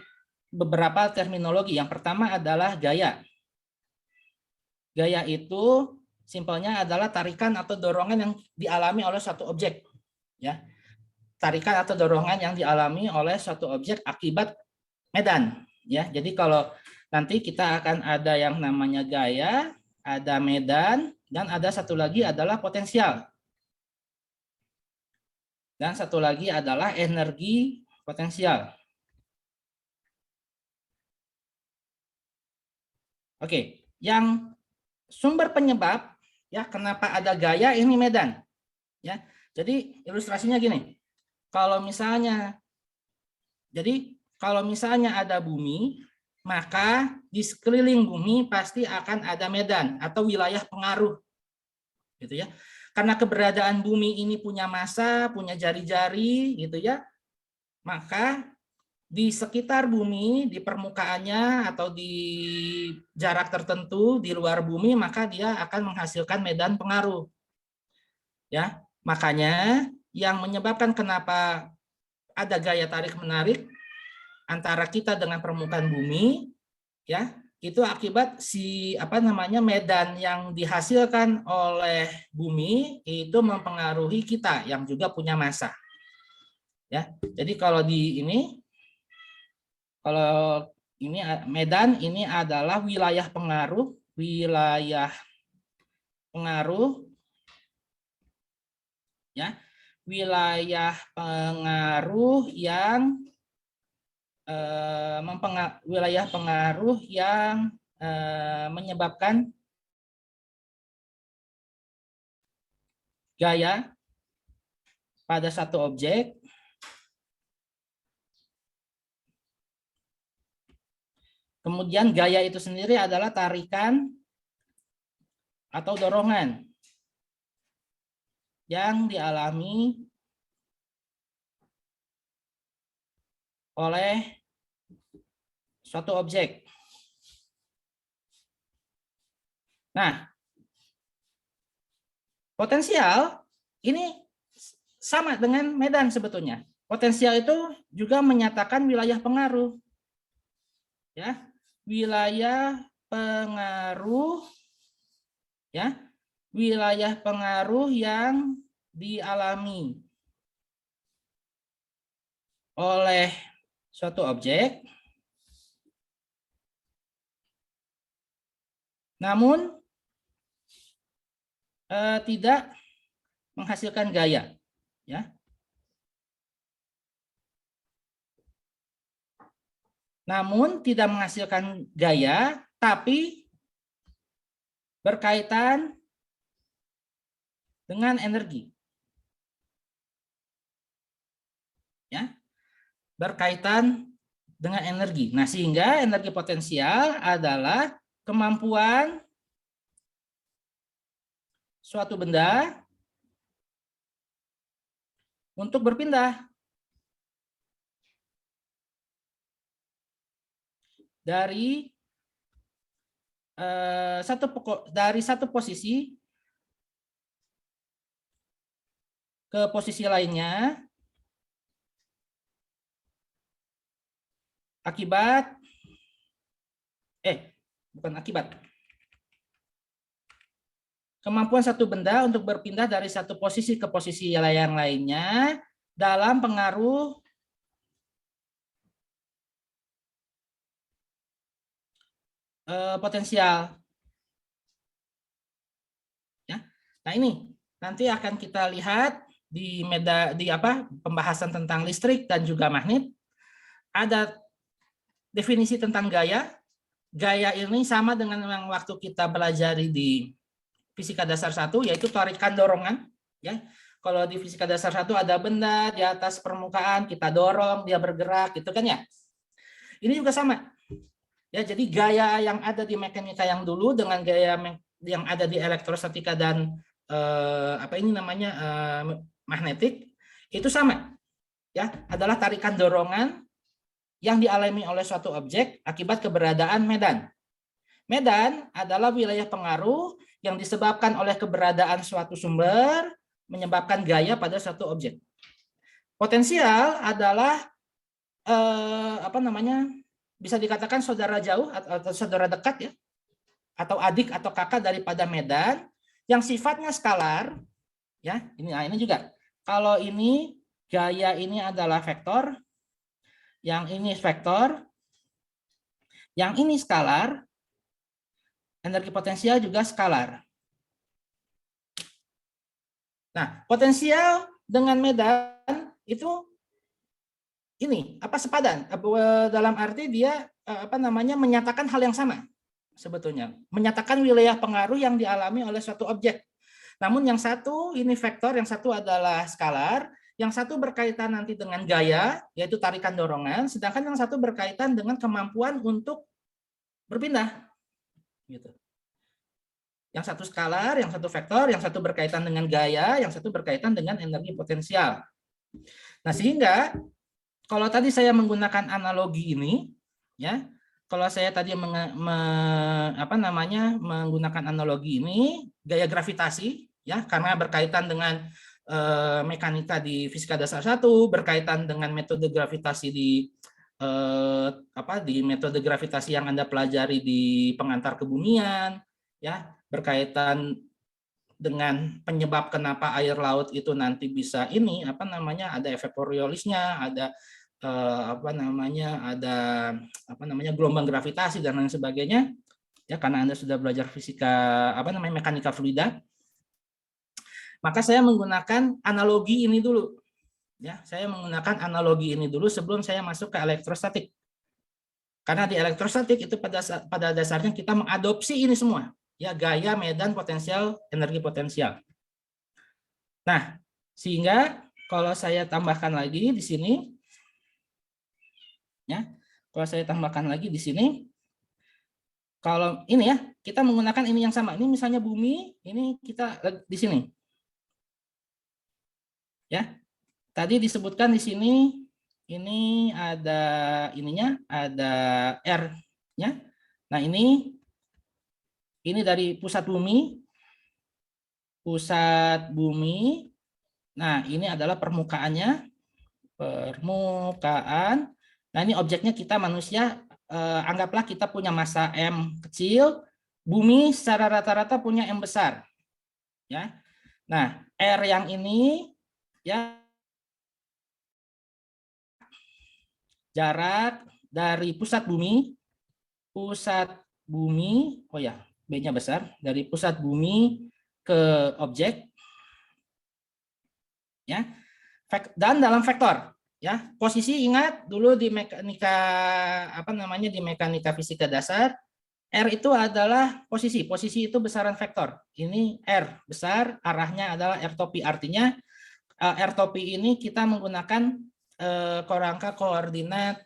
A: beberapa terminologi. Yang pertama adalah gaya. Gaya itu simpelnya adalah tarikan atau dorongan yang dialami oleh suatu objek, ya. Tarikan atau dorongan yang dialami oleh suatu objek akibat medan, ya. Jadi kalau nanti kita akan ada yang namanya gaya, ada medan, dan ada satu lagi adalah potensial. Dan satu lagi adalah energi potensial. Oke, yang sumber penyebab, ya, kenapa ada gaya ini medan, ya. Jadi ilustrasinya gini. Kalau misalnya ada bumi, maka di sekeliling bumi pasti akan ada medan atau wilayah pengaruh, gitu ya. Karena keberadaan bumi ini punya massa, punya jari-jari, gitu ya, maka di sekitar bumi, di permukaannya atau di jarak tertentu di luar bumi, maka dia akan menghasilkan medan pengaruh. Ya, makanya yang menyebabkan kenapa ada gaya tarik-menarik antara kita dengan permukaan bumi, ya, itu akibat medan yang dihasilkan oleh bumi itu mempengaruhi kita yang juga punya massa. Ya, jadi kalau medan ini adalah wilayah pengaruh, ya, wilayah pengaruh yang menyebabkan gaya pada satu objek Kemudian gaya itu sendiri adalah tarikan atau dorongan yang dialami oleh suatu objek. Nah, potensial ini sama dengan medan sebetulnya. Potensial itu juga menyatakan wilayah pengaruh. Ya, wilayah pengaruh, ya, wilayah pengaruh yang dialami oleh suatu objek, namun tidak menghasilkan gaya, ya. Namun tidak menghasilkan gaya, tapi berkaitan dengan energi. Ya, berkaitan dengan energi. Nah, sehingga energi potensial adalah kemampuan suatu benda untuk berpindah dari satu posisi ke posisi lainnya kemampuan satu benda untuk berpindah dari satu posisi ke posisi yang lainnya dalam pengaruh potensial. Ya. Nah, ini nanti akan kita lihat di pembahasan tentang listrik dan juga magnet. Ada definisi tentang gaya, gaya ini sama dengan yang waktu kita pelajari di fisika dasar 1, yaitu tarikan dorongan. Ya, kalau di fisika dasar 1 ada benda di atas permukaan, kita dorong, dia bergerak, gitu kan ya. Ini juga sama. Ya, jadi gaya yang ada di mekanika yang dulu dengan gaya yang ada di elektrostatika dan magnetik itu sama. Ya, adalah tarikan dorongan yang dialami oleh suatu objek akibat keberadaan medan. Medan adalah wilayah pengaruh yang disebabkan oleh keberadaan suatu sumber menyebabkan gaya pada suatu objek. Potensial adalah bisa dikatakan saudara jauh atau saudara dekat ya, atau adik atau kakak daripada medan yang sifatnya skalar. Ya, ini juga. Kalau ini gaya ini adalah vektor, yang ini vektor, yang ini skalar, energi potensial juga skalar. Nah, potensial dengan medan itu ini sepadan, dalam arti dia menyatakan hal yang sama sebetulnya, menyatakan wilayah pengaruh yang dialami oleh suatu objek. Namun yang satu ini vektor, yang satu adalah skalar. Yang satu berkaitan nanti dengan gaya, yaitu tarikan dorongan, sedangkan yang satu berkaitan dengan kemampuan untuk berpindah. Gitu. Yang satu skalar, yang satu vektor, yang satu berkaitan dengan gaya, yang satu berkaitan dengan energi potensial. Nah, sehingga kalau tadi saya menggunakan analogi ini, ya, kalau saya tadi menggunakan analogi ini, gaya gravitasi, ya, karena berkaitan dengan mekanika di fisika dasar 1, berkaitan dengan metode gravitasi di metode gravitasi yang Anda pelajari di pengantar kebumian, ya, berkaitan dengan penyebab kenapa air laut itu nanti bisa ada efek Coriolisnya, ada gelombang gravitasi dan lain sebagainya, ya, karena Anda sudah belajar fisika mekanika fluida. Maka saya menggunakan analogi ini dulu. Ya, saya menggunakan analogi ini dulu sebelum saya masuk ke elektrostatik. Karena di elektrostatik itu pada dasarnya kita mengadopsi ini semua, ya, gaya, medan, potensial, energi potensial. Nah, sehingga kalau saya tambahkan lagi di sini, ya, kalau saya tambahkan lagi di sini, kalau ini ya, kita menggunakan ini yang sama. Ini misalnya bumi, ini kita di sini. Ya, tadi disebutkan di sini ini ada ininya, ada R-nya. Nah, ini dari pusat bumi. Pusat bumi. Nah, ini adalah permukaannya. Permukaan. Nah, ini objeknya kita manusia. Anggaplah kita punya massa M kecil. Bumi secara rata-rata punya M besar. Ya. Nah, R yang ini, ya, jarak dari pusat bumi, B-nya besar, dari pusat bumi ke objek, ya, dan dalam vektor, ya, posisi ingat dulu di mekanika di mekanika fisika dasar, R itu adalah posisi itu besaran vektor. Ini R besar, arahnya adalah R topi, artinya R topi ini kita menggunakan kerangka koordinat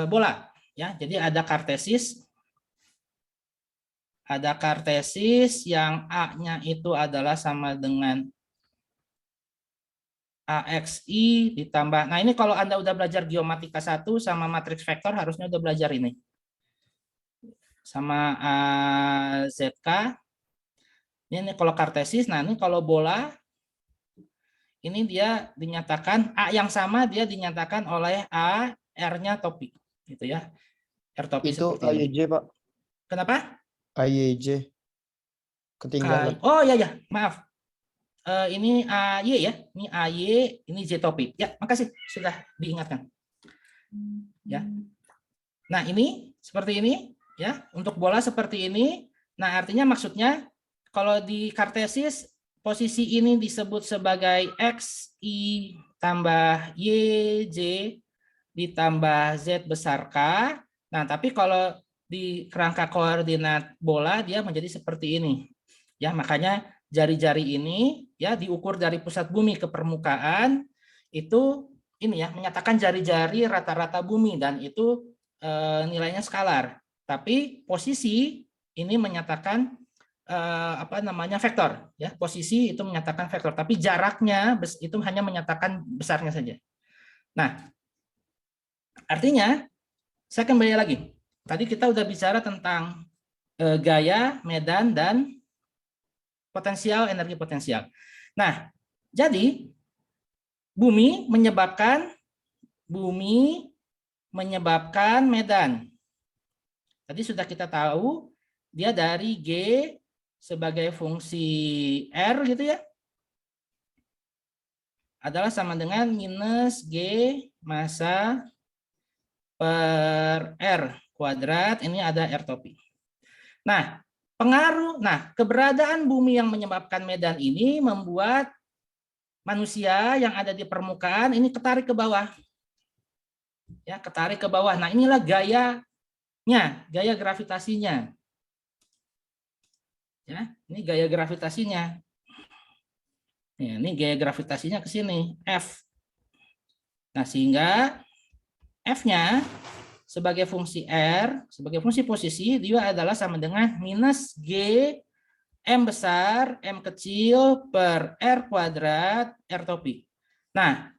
A: bola, ya. Jadi ada kartesis yang A-nya itu adalah sama dengan AXI ditambah. Nah, ini kalau Anda udah belajar geomatika 1 sama matriks vektor harusnya udah belajar ini. Sama ZK. Ini kalau kartesis, nah ini kalau bola ini dia dinyatakan A yang sama, dia dinyatakan oleh A, R-nya topi, gitu ya. R topi
F: Itu
A: seperti ini.
F: AYJ, Pak.
A: Kenapa?
F: AYJ. Ketinggalan.
A: Oh ya, maaf. Ini AY ya, ini AY, ini J topi. Ya, makasih sudah diingatkan. Ya. Nah, ini seperti ini, ya. Untuk bola seperti ini. Nah, artinya maksudnya kalau di kartesis posisi ini disebut sebagai X, I tambah Y, J ditambah Z besar K. Nah, tapi kalau di kerangka koordinat bola dia menjadi seperti ini. Ya, makanya jari-jari ini ya diukur dari pusat bumi ke permukaan itu ini ya menyatakan jari-jari rata-rata bumi dan itu nilainya skalar. Tapi posisi ini menyatakan apa namanya vektor ya, posisi itu menyatakan vektor, tapi jaraknya itu hanya menyatakan besarnya saja. Nah, artinya saya kembali lagi. Tadi kita udah bicara tentang gaya, medan, dan potensial, energi potensial. Nah, jadi bumi menyebabkan medan. Tadi sudah kita tahu dia dari G sebagai fungsi R gitu ya, adalah sama dengan minus G massa per R kuadrat, ini ada R topi. Nah, keberadaan bumi yang menyebabkan medan ini membuat manusia yang ada di permukaan ini ketarik ke bawah. Ya, ketarik ke bawah. Nah, inilah gayanya, gaya gravitasinya. Ya, ini gaya gravitasinya. Ya, ini gaya gravitasinya ke sini, F. Nah, sehingga F-nya sebagai fungsi R, sebagai fungsi posisi, dia adalah sama dengan minus G M besar, M kecil per R kuadrat, R topi. Nah,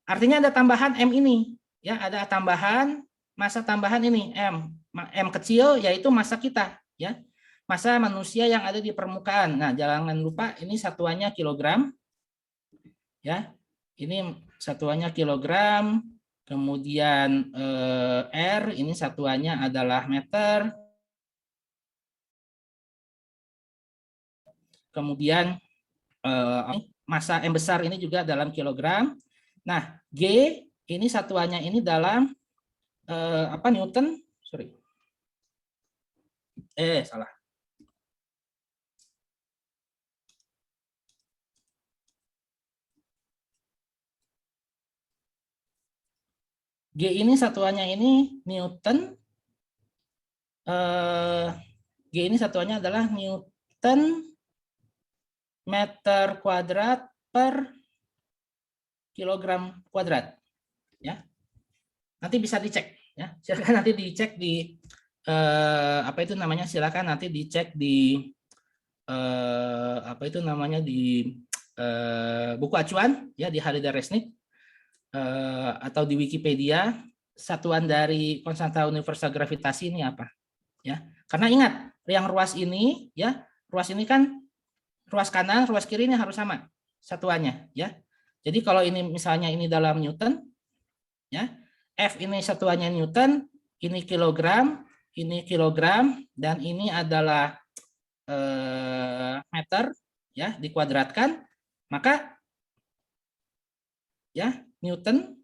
A: artinya ada tambahan M ini. Ya, ada tambahan, massa tambahan ini, M kecil, yaitu massa kita. Ya, massa manusia yang ada di permukaan. Nah, jangan lupa ini satuannya kilogram. Ya, ini satuannya kilogram. Kemudian R ini satuannya adalah meter. Kemudian massa M besar ini juga dalam kilogram. Nah, G ini satuannya ini dalam Newton. Sorry. Salah. G ini satuannya ini Newton. G ini satuannya adalah Newton meter kuadrat per kilogram kuadrat. Ya, nanti bisa dicek. Ya, silakan nanti dicek di silakan nanti dicek di buku acuan ya di Halida Resnik. Atau di Wikipedia, satuan dari konstanta universal gravitasi ini apa? Ya, karena ingat, yang ruas ini ya, ruas ini kan ruas kanan, ruas kiri ini harus sama satuannya ya. Jadi kalau ini misalnya ini dalam Newton ya, F ini satuannya Newton, ini kilogram, dan ini adalah meter ya, dikuadratkan, maka ya Newton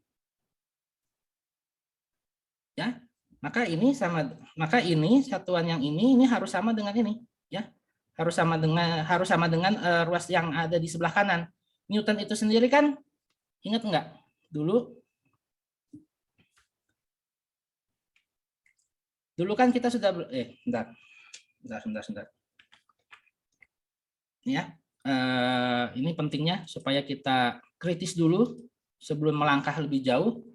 A: ya, maka ini satuan yang ini harus sama dengan ini ya, harus sama dengan ruas yang ada di sebelah kanan. Newton itu sendiri kan, ingat enggak dulu kan kita sudah bentar. Ya, ini pentingnya supaya kita kritis dulu sebelum melangkah lebih jauh.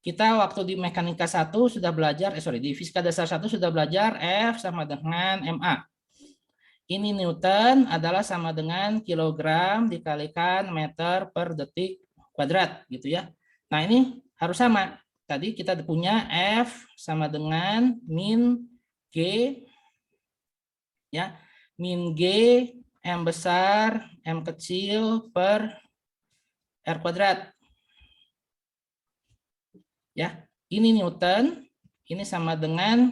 A: Kita waktu di mekanika 1 sudah belajar, di fisika dasar 1 sudah belajar F sama dengan MA. Ini Newton adalah sama dengan kilogram dikalikan meter per detik kuadrat gitu ya. Nah, ini harus sama. Tadi kita punya F sama dengan min G ya, min G M besar, M kecil per R kuadrat. Ya, ini Newton, ini sama dengan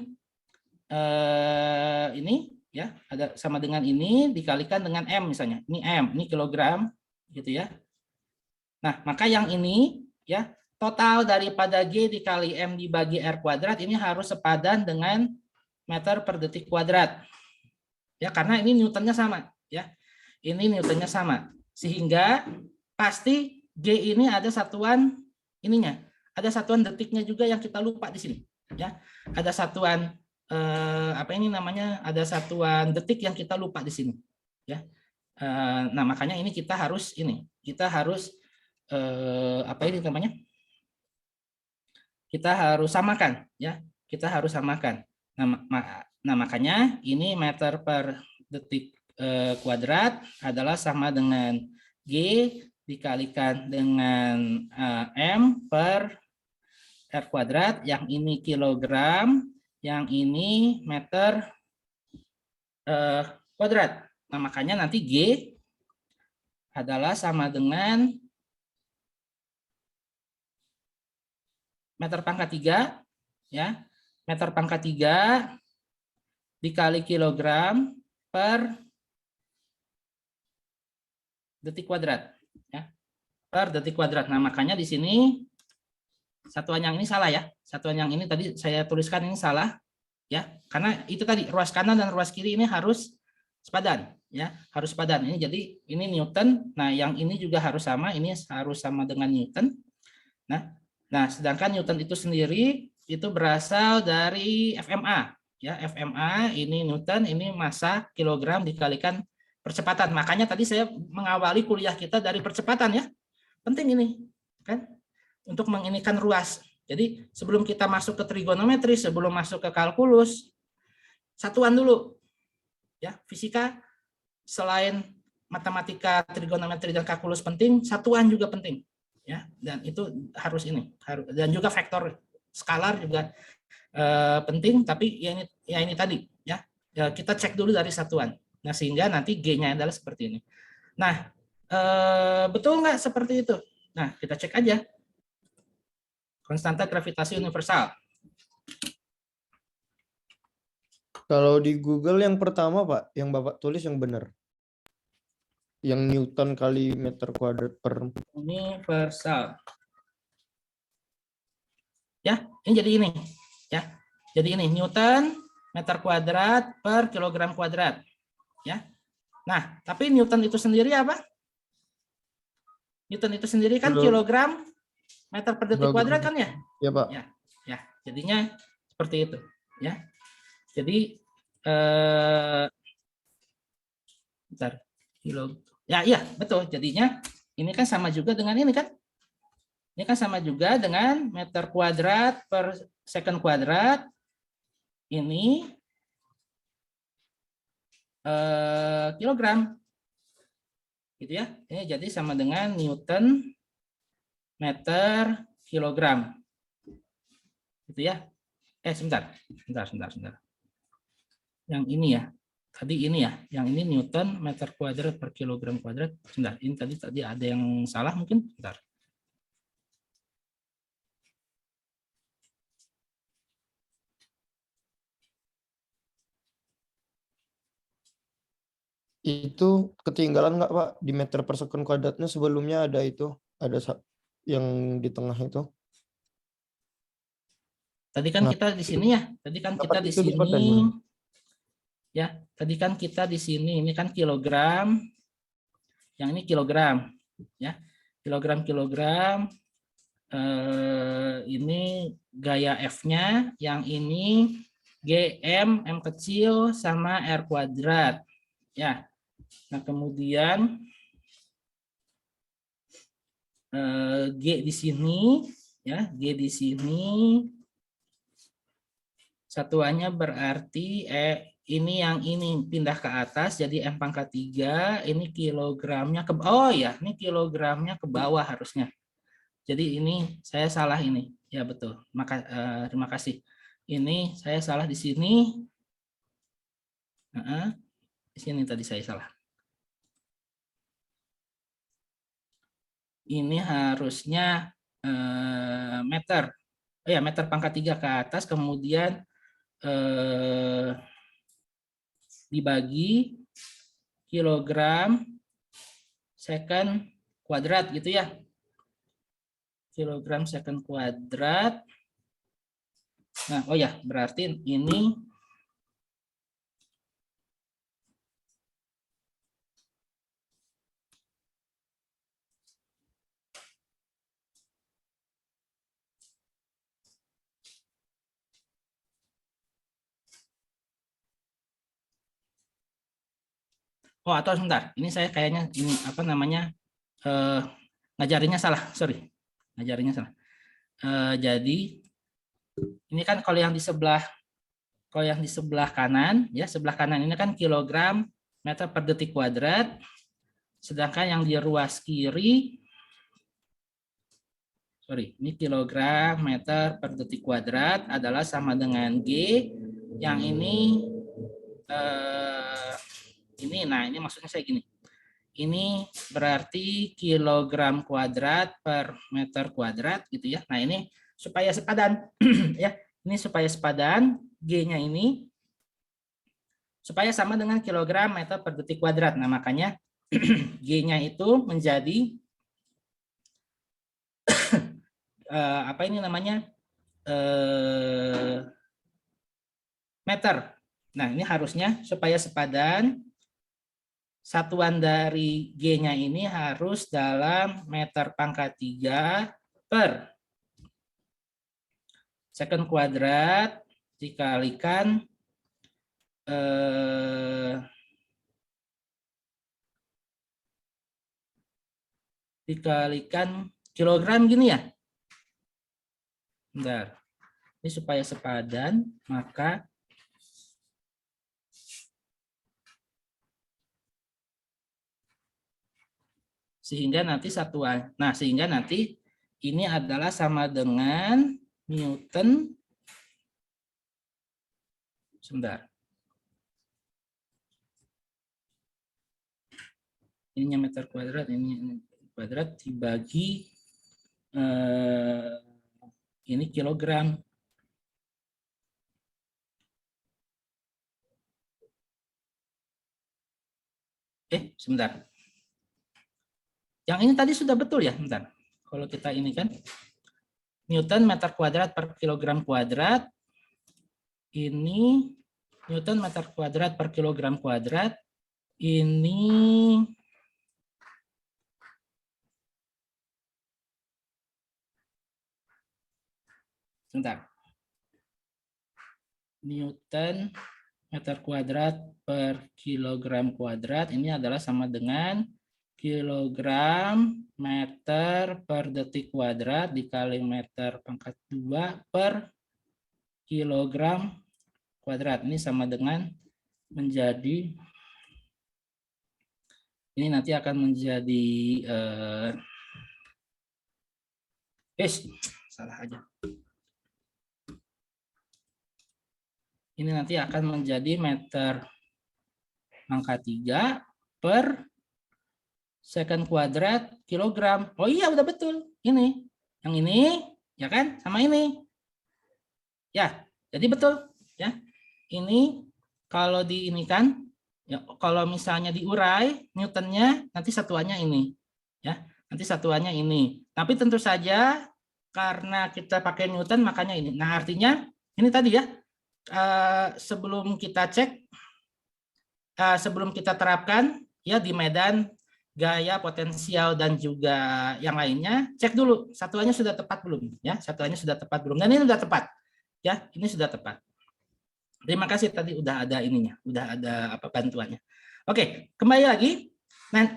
A: ini ya, ada sama dengan ini dikalikan dengan M misalnya. Ini M, ini kilogram gitu ya. Nah, maka yang ini ya, total daripada G dikali M dibagi R kuadrat ini harus sepadan dengan meter per detik kuadrat. Ya, karena ini Newtonnya sama ya. Ini Newtonnya sama. Sehingga pasti G ini ada satuan ininya. Ada satuan detiknya juga yang kita lupa di sini. Ya, ada satuan apa ini namanya, ada satuan detik yang kita lupa di sini, ya. Nah, makanya ini kita harus apa ini namanya? Kita harus samakan, ya. Kita harus samakan. Nah, makanya ini meter per detik kuadrat adalah sama dengan G dikalikan dengan M per R kuadrat, yang ini kilogram, yang ini meter kuadrat. Nah, makanya nanti G adalah sama dengan meter pangkat 3, ya. Meter pangkat 3 dikali kilogram per detik kuadrat, ya. Per detik kuadrat. Nah, makanya di sini satuan yang ini salah, ya. Satuan yang ini tadi saya tuliskan ini salah, ya. Karena itu tadi ruas kanan dan ruas kiri ini harus sepadan, ya. Harus sepadan. Ini jadi ini Newton. Nah, yang ini juga harus sama, ini harus sama dengan Newton. Nah, sedangkan Newton itu sendiri itu berasal dari FMA, ya. FMA ini Newton, ini massa kilogram dikalikan percepatan. Makanya tadi saya mengawali kuliah kita dari percepatan, ya. Penting ini, kan? Untuk menginikan ruas. Jadi sebelum kita masuk ke trigonometri, sebelum masuk ke kalkulus, satuan dulu, ya. Fisika selain matematika, trigonometri dan kalkulus penting, satuan juga penting, ya. Dan itu harus dan juga vektor skalar juga penting, tapi ya ini tadi, ya. Kita cek dulu dari satuan. Nah, sehingga nanti G-nya adalah seperti ini. Nah, betul nggak seperti itu? Nah, kita cek aja. Konstanta gravitasi universal.
F: Kalau di Google yang pertama, Pak, yang Bapak tulis yang benar. Yang Newton kali meter kuadrat per.
A: Universal. Ya, ini jadi ini, ya. Jadi ini Newton meter kuadrat per kilogram kuadrat, ya. Nah, tapi Newton itu sendiri apa? Newton itu sendiri kan kilogram meter per detik kuadrat, kan, ya?
F: Ya, Pak.
A: Ya. Jadinya seperti itu, ya. Jadi bentar. Ya, iya, betul. Jadinya ini kan sama juga dengan ini, kan? Ini kan sama juga dengan meter kuadrat per second kuadrat. Ini kilogram. Gitu, ya. Ini jadi sama dengan Newton meter kilogram. Gitu, ya. Sebentar. Yang ini, ya. Tadi ini, ya. Yang ini Newton meter kuadrat per kilogram kuadrat. Sebentar. Ini tadi ada yang salah mungkin. Sebentar.
F: Itu ketinggalan nggak, Pak? Di meter per second kuadratnya sebelumnya ada itu. Ada yang di tengah itu.
A: Tadi kan
F: Nah,
A: kita di sini, ya. Tadi kan kita di
F: itu
A: sini.
F: dapat dari mana?
A: Ya, tadi kan kita di sini. Ini kan kilogram. Yang ini kilogram, ya. Kilogram. Ini gaya F-nya. Yang ini GM, M kecil, sama R kuadrat. Ya. Nah, kemudian G di sini, ya, G di sini satuannya berarti ini yang ini pindah ke atas jadi M pangkat 3, ini kilogramnya ke ini kilogramnya ke bawah harusnya. Jadi ini saya salah ini. Ya, betul. Terima kasih. Ini saya salah di sini. Di sini tadi saya salah. Ini harusnya meter. Ya, meter pangkat 3 ke atas, kemudian dibagi kilogram second kuadrat, gitu, ya. Kilogram second kuadrat. Nah, ya, berarti ini Oh, atau sebentar. Ini saya kayaknya ini apa namanya? Ngajarinnya salah, sorry. Ngajarinnya salah. Jadi ini kan kalau yang di sebelah kanan, ya sebelah kanan ini kan kilogram meter per detik kuadrat, sedangkan yang di ruas kiri, sorry, ini kilogram meter per detik kuadrat adalah sama dengan G, yang ini, nah ini maksudnya saya gini, ini berarti kilogram kuadrat per meter kuadrat gitu ya. Nah ini supaya sepadan, ya, ini supaya sepadan G-nya ini supaya sama dengan kilogram meter per detik kuadrat. Nah makanya G-nya itu menjadi apa ini namanya meter. Nah ini harusnya supaya sepadan satuan dari G-nya ini harus dalam meter pangkat 3 per second kuadrat dikalikan kilogram gini ya. Bentar. Ini supaya sepadan, maka sehingga nanti satuan. Nah, sehingga nanti ini adalah sama dengan Newton. Sebentar. Ininya meter kuadrat, ini kuadrat dibagi ini kilogram. Sebentar. Yang ini tadi sudah betul ya, bentar. Kalau kita ini kan Newton meter kuadrat per kilogram kuadrat. Ini Newton meter kuadrat per kilogram kuadrat. Ini sebentar. Newton meter kuadrat per kilogram kuadrat ini adalah sama dengan kilogram meter per detik kuadrat dikali meter pangkat 2 per kilogram kuadrat. Ini sama dengan menjadi, ini nanti akan menjadi salah aja. Ini nanti akan menjadi meter pangkat 3 per second kuadrat kilogram. Oh iya udah betul. Ini. Yang ini ya kan sama ini. Ya, jadi betul ya. Ini kalau di ini kan ya, kalau misalnya diurai Newtonnya nanti satuannya ini. Ya, nanti satuannya ini. Tapi tentu saja karena kita pakai Newton makanya ini. Nah, artinya ini tadi ya. Sebelum kita cek, sebelum kita terapkan ya di medan gaya, potensial dan juga yang lainnya, cek dulu satuannya sudah tepat belum ya, satuannya sudah tepat belum, dan ini sudah tepat ya, ini sudah tepat. Terima kasih tadi udah ada ininya, udah ada apa bantuannya. Oke, kembali lagi.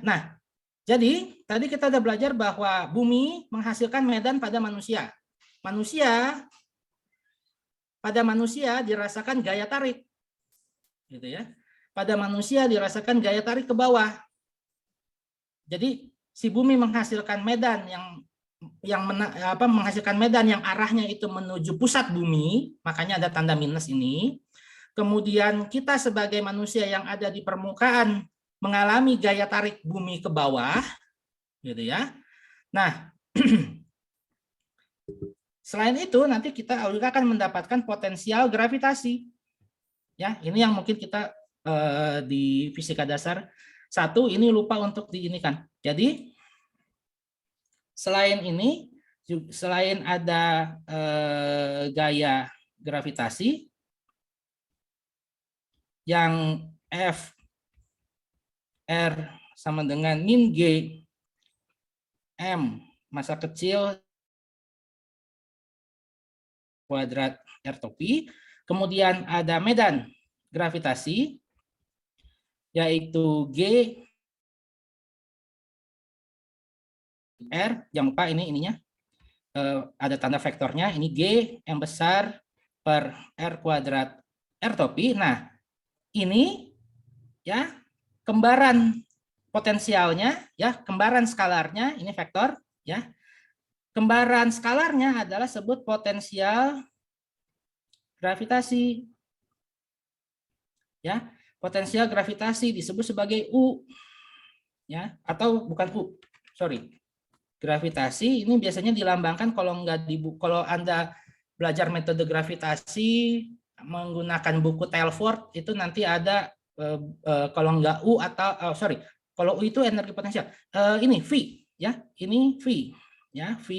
A: Nah, jadi tadi kita udah belajar bahwa bumi menghasilkan medan pada manusia. Pada manusia dirasakan gaya tarik, gitu ya. Pada manusia dirasakan gaya tarik ke bawah. Jadi si bumi menghasilkan medan menghasilkan medan yang arahnya itu menuju pusat bumi, makanya ada tanda minus ini. Kemudian kita sebagai manusia yang ada di permukaan mengalami gaya tarik bumi ke bawah, gitu ya. Nah, selain itu nanti kita juga akan mendapatkan potensial gravitasi. Ya, ini yang mungkin kita di fisika dasar 1 ini lupa untuk diinikan. Jadi selain ini, selain ada gaya gravitasi yang F R sama dengan min G M massa kecil kuadrat R topi, kemudian ada medan gravitasi yaitu G R, jangan lupa ini ininya ada tanda vektornya, ini G M besar per R kuadrat R topi. Nah, ini ya kembaran potensialnya, ya kembaran skalarnya, ini vektor, ya. Kembaran skalarnya adalah sebut potensial gravitasi. Ya, potensial gravitasi disebut sebagai U. Ya, atau bukan U. Sorry. Gravitasi ini biasanya dilambangkan kalau Anda belajar metode gravitasi menggunakan buku Telford itu nanti ada kalau enggak U atau kalau U itu energi potensial. Ini V ya, ini V ya, V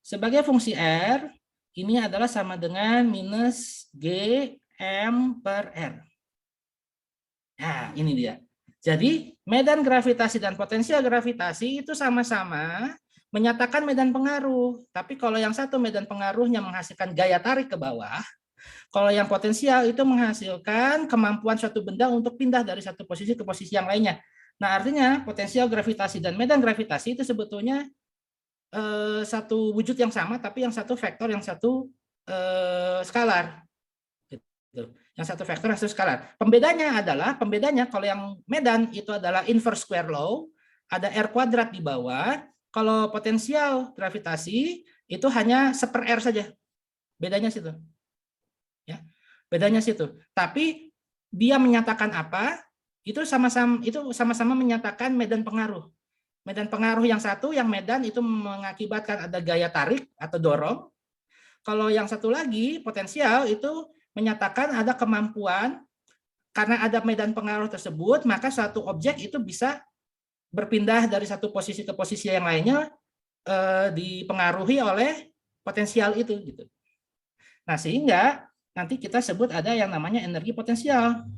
A: sebagai fungsi R ini adalah sama dengan minus G M per R. Nah, ini dia. Jadi medan gravitasi dan potensial gravitasi itu sama-sama menyatakan medan pengaruh. Tapi kalau yang satu medan pengaruhnya menghasilkan gaya tarik ke bawah, kalau yang potensial itu menghasilkan kemampuan suatu benda untuk pindah dari satu posisi ke posisi yang lainnya. Nah, artinya potensial gravitasi dan medan gravitasi itu sebetulnya satu wujud yang sama, tapi yang satu vektor, yang satu skalar. Yang satu vektor, yang satu skalar. Pembedanya kalau yang medan itu adalah inverse square law, ada R kuadrat di bawah. Kalau potensial gravitasi itu hanya seper R saja. Bedanya situ. Ya. Bedanya situ. Tapi dia menyatakan apa? Itu sama-sama menyatakan medan pengaruh. Medan pengaruh yang satu, yang medan itu mengakibatkan ada gaya tarik atau dorong. Kalau yang satu lagi, potensial itu menyatakan ada kemampuan karena ada medan pengaruh tersebut, maka suatu objek itu bisa berpindah dari satu posisi ke posisi yang lainnya dipengaruhi oleh potensial itu gitu. Nah, sehingga nanti kita sebut ada yang namanya energi potensial.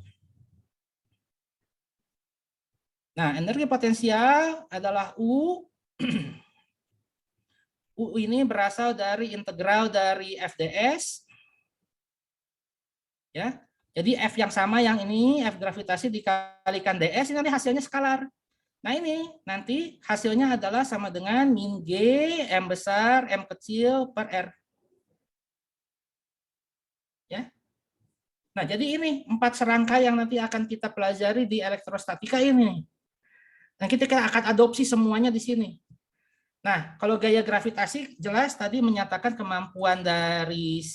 A: Nah, energi potensial adalah U. U ini berasal dari integral dari F ds. Ya, jadi F yang sama yang ini F gravitasi dikalikan ds ini nanti hasilnya skalar. Nah ini nanti hasilnya adalah sama dengan min G M besar M kecil per R. Ya. Nah jadi ini 4 serangkai yang nanti akan kita pelajari di elektrostatika ini. Dan kita akan adopsi semuanya di sini. Nah, kalau gaya gravitasi jelas tadi menyatakan kemampuan dari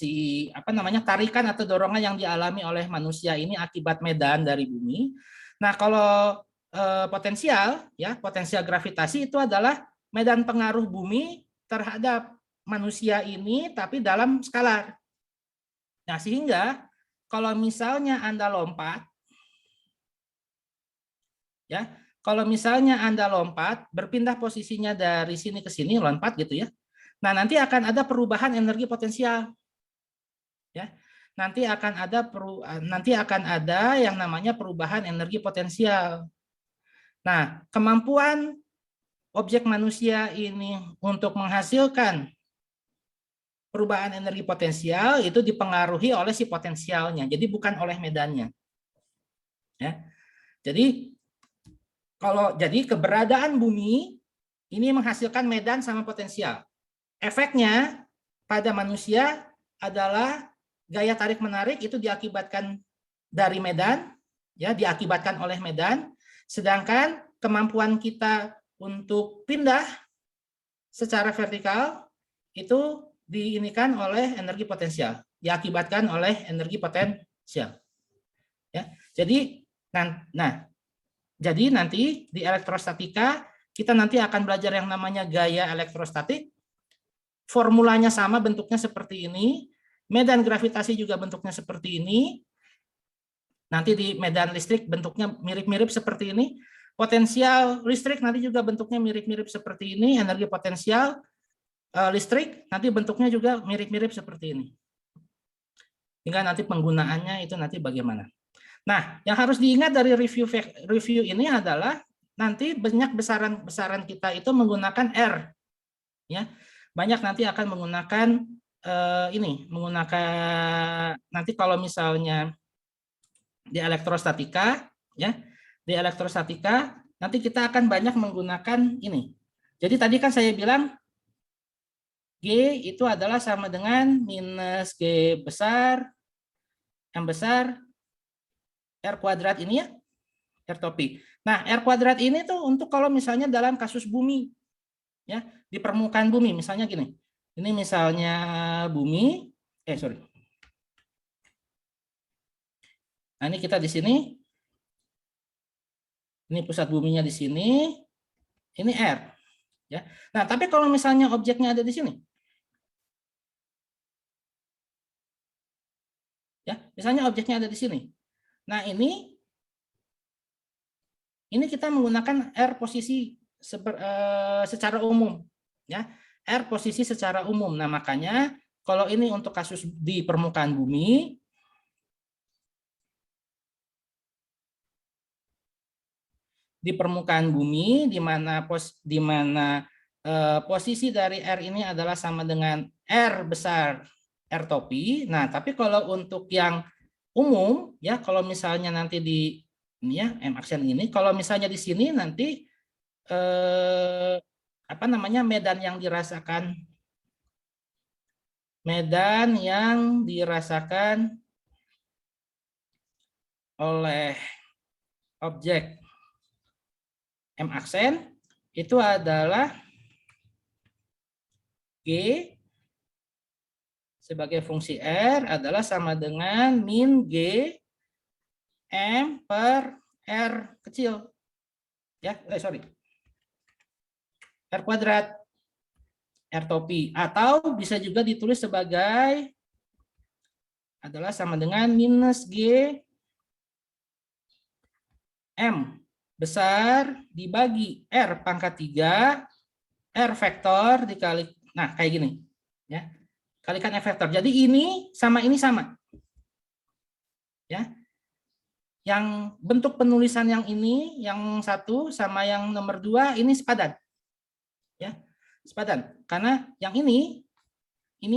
A: tarikan atau dorongan yang dialami oleh manusia ini akibat medan dari bumi. Nah, kalau potensial gravitasi itu adalah medan pengaruh bumi terhadap manusia ini tapi dalam skalar. Nah, sehingga kalau misalnya Anda lompat ya, kalau misalnya Anda lompat, berpindah posisinya dari sini ke sini, lompat gitu ya. Nah, nanti akan ada perubahan energi potensial. Ya. Nanti akan ada yang namanya perubahan energi potensial. Nah, kemampuan objek manusia ini untuk menghasilkan perubahan energi potensial itu dipengaruhi oleh si potensialnya. Jadi bukan oleh medannya. Ya. Jadi keberadaan bumi ini menghasilkan medan sama potensial. Efeknya pada manusia adalah gaya tarik menarik itu diakibatkan dari medan, ya diakibatkan oleh medan. Sedangkan kemampuan kita untuk pindah secara vertikal itu diinikan oleh energi potensial, diakibatkan oleh energi potensial. Ya, jadi jadi nanti di elektrostatika kita nanti akan belajar yang namanya gaya elektrostatik. Formulanya sama, bentuknya seperti ini. Medan gravitasi juga bentuknya seperti ini. Nanti di medan listrik bentuknya mirip-mirip seperti ini. Potensial listrik nanti juga bentuknya mirip-mirip seperti ini. Energi potensial listrik nanti bentuknya juga mirip-mirip seperti ini. Tinggal nanti penggunaannya itu nanti bagaimana. Nah, yang harus diingat dari review ini adalah nanti banyak besaran kita itu menggunakan R. Ya, banyak nanti akan menggunakan nanti kalau misalnya di elektrostatika, ya di elektrostatika nanti kita akan banyak menggunakan ini. Jadi tadi kan saya bilang G itu adalah sama dengan minus G besar, M besar, R kuadrat ini ya, R topi. Nah, R kuadrat ini tuh untuk kalau misalnya dalam kasus bumi, ya, di permukaan bumi, misalnya gini. Ini misalnya bumi, sorry. Nah, ini kita di sini. Ini pusat buminya di sini. Ini R. Ya. Nah, tapi kalau misalnya objeknya ada di sini. Ya, misalnya objeknya ada di sini. Nah, ini kita menggunakan R posisi secara umum, ya. R posisi secara umum. Nah, makanya kalau ini untuk kasus di permukaan bumi, di mana posisi dari R ini adalah sama dengan R besar R topi. Nah, tapi kalau untuk yang umum, ya, kalau misalnya nanti di ini ya, M aksen ini, kalau misalnya di sini nanti medan yang dirasakan oleh objek M aksen itu adalah G sebagai fungsi R adalah sama dengan min G M per R kecil. Ya, R kuadrat, R topi. Atau bisa juga ditulis sebagai adalah sama dengan minus G M besar dibagi R pangkat 3 R vektor dikali, nah kayak gini ya, kalikan R vektor. Jadi ini sama ya, yang bentuk penulisan yang ini yang satu sama yang nomor 2 ini sepadan ya, sepadan karena yang ini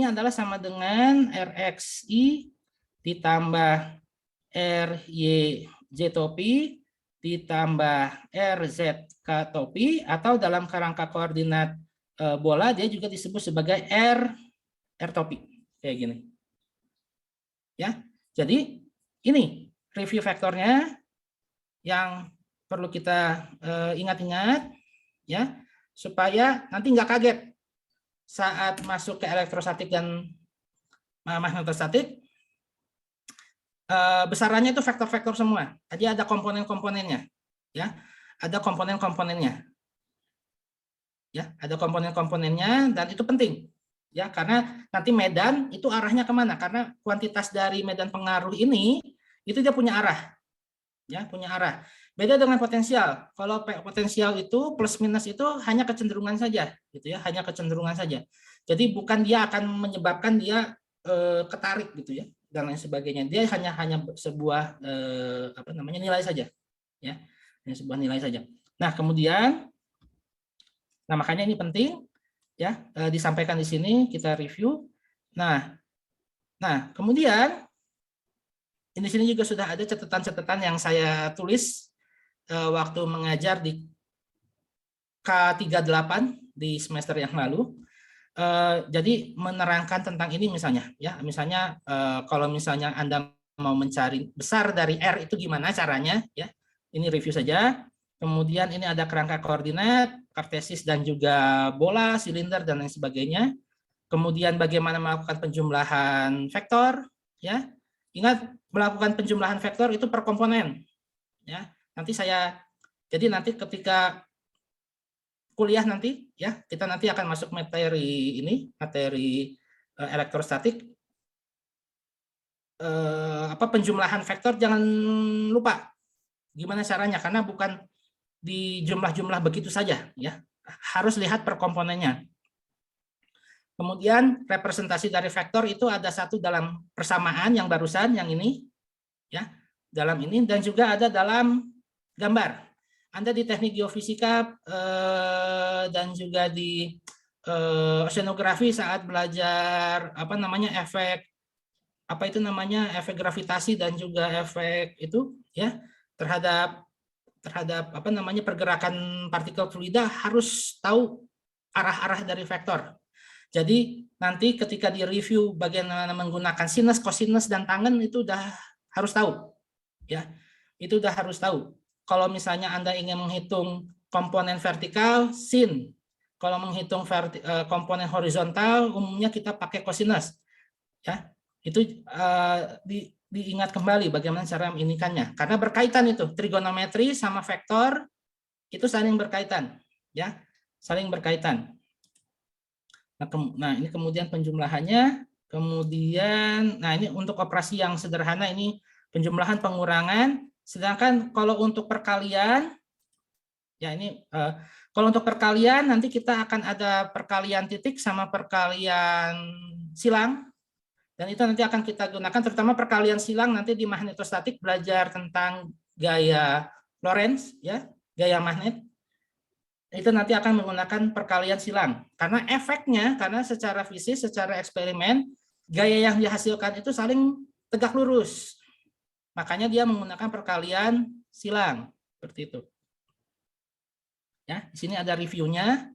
A: adalah sama dengan RXI ditambah RYJ topi ditambah RZK topi, atau dalam kerangka koordinat bola dia juga disebut sebagai R topi kayak gini. Ya. Jadi ini review vektornya yang perlu kita ingat-ingat ya, supaya nanti nggak kaget saat masuk ke elektrostatik dan magnetostatik. Besarannya itu vektor-vektor semua. Tadi ada komponen-komponennya, ya, ada komponen-komponennya, ya, ada komponen-komponennya, dan itu penting, ya, karena nanti medan itu arahnya kemana? Karena kuantitas dari medan pengaruh ini itu dia punya arah, ya, punya arah. Beda dengan potensial. Kalau potensial itu plus minus itu hanya kecenderungan saja, gitu ya, hanya kecenderungan saja. Jadi bukan dia akan menyebabkan dia ketarik, gitu ya, dan lain sebagainya. Dia hanya sebuah nilai saja, ya, hanya sebuah nilai saja. Nah, kemudian, nah makanya ini penting, ya, disampaikan di sini kita review. Nah, kemudian di sini juga sudah ada catatan-catatan yang saya tulis waktu mengajar di K38 di semester yang lalu. Jadi menerangkan tentang ini misalnya, ya, misalnya kalau misalnya Anda mau mencari besar dari R itu gimana caranya, ya, ini review saja. Kemudian ini ada kerangka koordinat, kartesis dan juga bola, silinder dan lain sebagainya. Kemudian bagaimana melakukan penjumlahan vektor, ya. Ingat, melakukan penjumlahan vektor itu per komponen, ya. Jadi nanti ketika kuliah nanti, ya, kita nanti akan masuk materi ini, materi elektrostatik. Penjumlahan vektor jangan lupa gimana caranya, karena bukan di jumlah-jumlah begitu saja, ya, harus lihat per komponennya. Kemudian representasi dari vektor itu ada satu dalam persamaan yang barusan, yang ini, ya, dalam ini, dan juga ada dalam gambar. Anda di teknik geofisika dan juga di oceanografi saat belajar efek efek gravitasi dan juga efek itu, ya, terhadap terhadap apa namanya pergerakan partikel fluida harus tahu arah-arah dari vektor. Jadi nanti ketika di review bagaimana menggunakan sinus, cosinus, dan tangen itu udah harus tahu, ya. Itu udah harus tahu. Kalau misalnya Anda ingin menghitung komponen vertikal, sin. Kalau menghitung komponen horizontal, umumnya kita pakai cosinus, ya. Itu diingat kembali bagaimana cara menginikannya, karena berkaitan itu trigonometri sama vektor itu saling berkaitan, ya, saling berkaitan. Nah, ini kemudian penjumlahannya, kemudian, nah ini untuk operasi yang sederhana ini penjumlahan pengurangan, sedangkan kalau untuk perkalian, ya ini kalau untuk perkalian nanti kita akan ada perkalian titik sama perkalian silang, dan itu nanti akan kita gunakan terutama perkalian silang nanti di magnetostatik belajar tentang gaya Lorentz, ya, gaya magnet. Itu nanti akan menggunakan perkalian silang. Karena efeknya, karena secara fisik, secara eksperimen, gaya yang dihasilkan itu saling tegak lurus. Makanya dia menggunakan perkalian silang. Seperti itu. Ya, di sini ada reviewnya.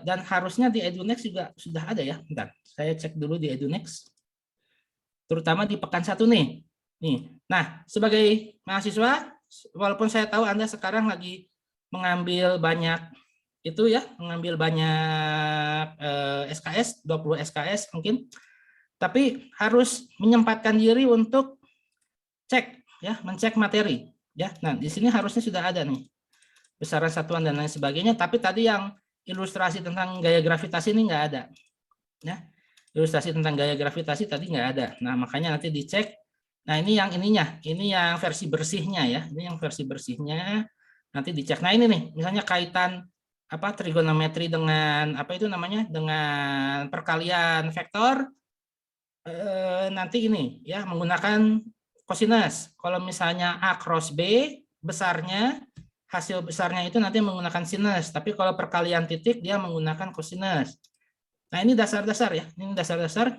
A: Dan harusnya di EduNext juga sudah ada ya. Bentar, saya cek dulu di EduNext. Terutama di pekan 1 nih. Nah, sebagai mahasiswa, walaupun saya tahu Anda sekarang lagi mengambil banyak itu ya, mengambil banyak SKS, 20 SKS mungkin, tapi harus menyempatkan diri untuk cek ya, mencek materi ya. Nah, di sini harusnya sudah ada nih besaran satuan dan lain sebagainya, tapi tadi yang ilustrasi tentang gaya gravitasi ini nggak ada ya. Ilustrasi tentang gaya gravitasi tadi nggak ada. Nah, makanya nanti dicek. Nah, ini yang ininya, ini yang versi bersihnya ya, ini yang versi bersihnya. Nanti dicek. Nah ini nih, misalnya kaitan apa trigonometri dengan apa itu namanya dengan perkalian vektor, nanti ini ya menggunakan cosinus. Kalau misalnya A cross B besarnya, hasil besarnya itu nanti menggunakan sinus. Tapi kalau perkalian titik dia menggunakan cosinus. Nah ini dasar-dasar ya, ini dasar-dasar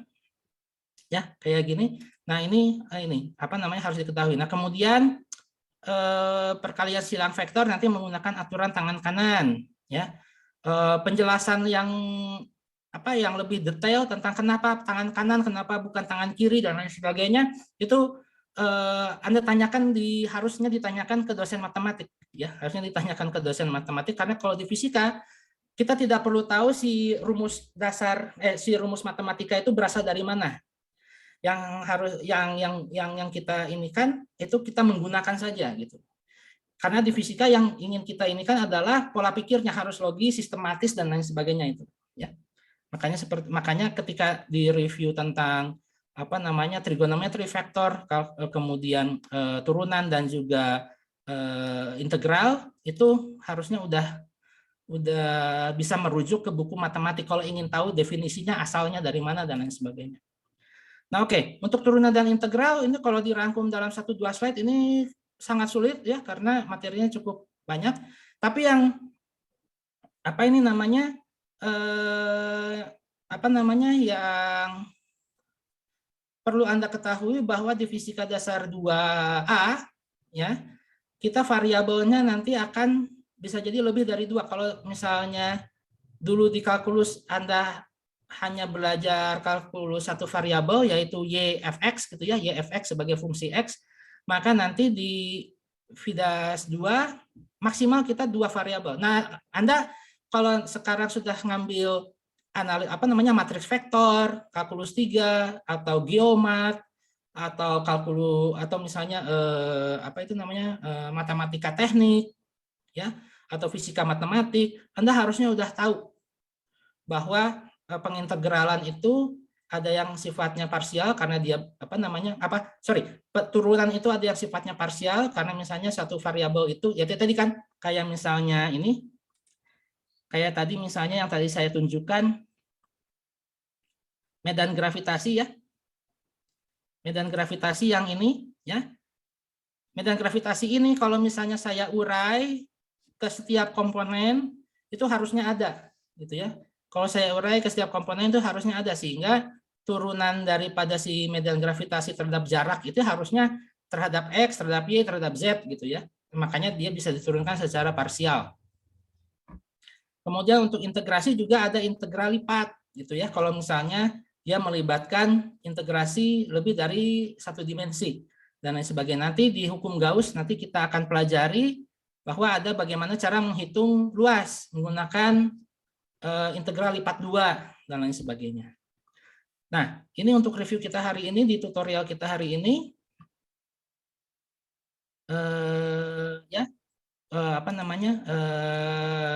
A: ya kayak gini. Nah ini apa namanya harus diketahui. Nah kemudian perkalian silang vektor nanti menggunakan aturan tangan kanan ya. Penjelasan yang apa yang lebih detail tentang kenapa tangan kanan, kenapa bukan tangan kiri dan lain sebagainya itu Anda tanyakan harusnya ditanyakan ke dosen matematik ya, harusnya ditanyakan ke dosen matematik karena kalau di fisika kita tidak perlu tahu si rumus dasar si rumus matematika itu berasal dari mana. Yang harus yang kita inikan itu kita menggunakan saja gitu. Karena di fisika yang ingin kita inikan adalah pola pikirnya harus logis, sistematis dan lain sebagainya itu ya. Makanya ketika di review tentang apa namanya trigonometri vektor kemudian turunan dan juga integral itu harusnya udah bisa merujuk ke buku matematik kalau ingin tahu definisinya asalnya dari mana dan lain sebagainya. Nah oke, untuk turunan dan integral ini kalau dirangkum dalam 1-2 slide ini sangat sulit ya karena materinya cukup banyak. Tapi yang apa ini namanya yang perlu Anda ketahui bahwa di fisika dasar 2A ya, kita variabelnya nanti akan bisa jadi lebih dari 2. Kalau misalnya dulu di kalkulus Anda hanya belajar kalkulus satu variabel yaitu y(fx) gitu ya, y(fx) sebagai fungsi x, maka nanti di FIDAS 2 maksimal kita 2 variabel. Nah, Anda kalau sekarang sudah ngambil matriks vektor, kalkulus 3 atau geomat atau kalkulus atau misalnya matematika teknik ya atau fisika matematik, Anda harusnya udah tahu bahwa pengintegralan itu ada yang sifatnya parsial karena dia turunan itu ada yang sifatnya parsial karena misalnya satu variabel itu ya tadi kan kayak misalnya ini kayak tadi misalnya yang tadi saya tunjukkan medan gravitasi ya, medan gravitasi yang ini ya, medan gravitasi ini kalau misalnya saya urai ke setiap komponen itu harusnya ada gitu ya. Kalau saya urai ke setiap komponen itu harusnya ada sehingga turunan daripada si medan gravitasi terhadap jarak itu harusnya terhadap X, terhadap Y, terhadap Z gitu ya. makanya dia bisa diturunkan secara parsial. Kemudian untuk integrasi juga ada integral lipat gitu ya. Kalau misalnya dia melibatkan integrasi lebih dari satu dimensi dan lain sebagainya. Nanti di hukum Gauss nanti kita akan pelajari bahwa ada bagaimana cara menghitung luas menggunakan integral lipat 2 dan lain sebagainya. Nah, ini untuk review kita hari ini di tutorial kita hari ini.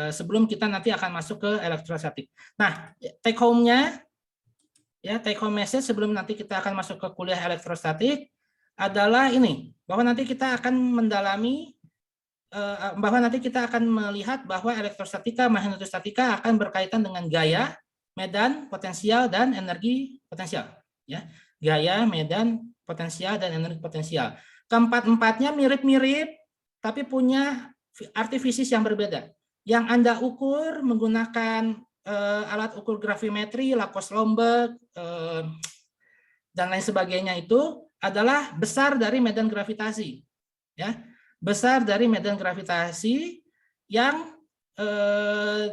A: Sebelum kita nanti akan masuk ke elektrostatik. Nah, take home-nya take home message sebelum nanti kita akan masuk ke kuliah elektrostatik adalah ini, bahwa nanti kita akan mendalami bahwa nanti kita akan melihat bahwa elektrostatika, magnetostatika akan berkaitan dengan gaya, medan, potensial, dan energi potensial. Ya, gaya, medan, potensial, dan energi potensial. Keempat-empatnya mirip-mirip, tapi punya arti fisik yang berbeda. Yang Anda ukur menggunakan alat ukur gravimetri, Lacoste-Lomberg, dan lain sebagainya itu adalah besar dari medan gravitasi. Ya, besar dari medan gravitasi yang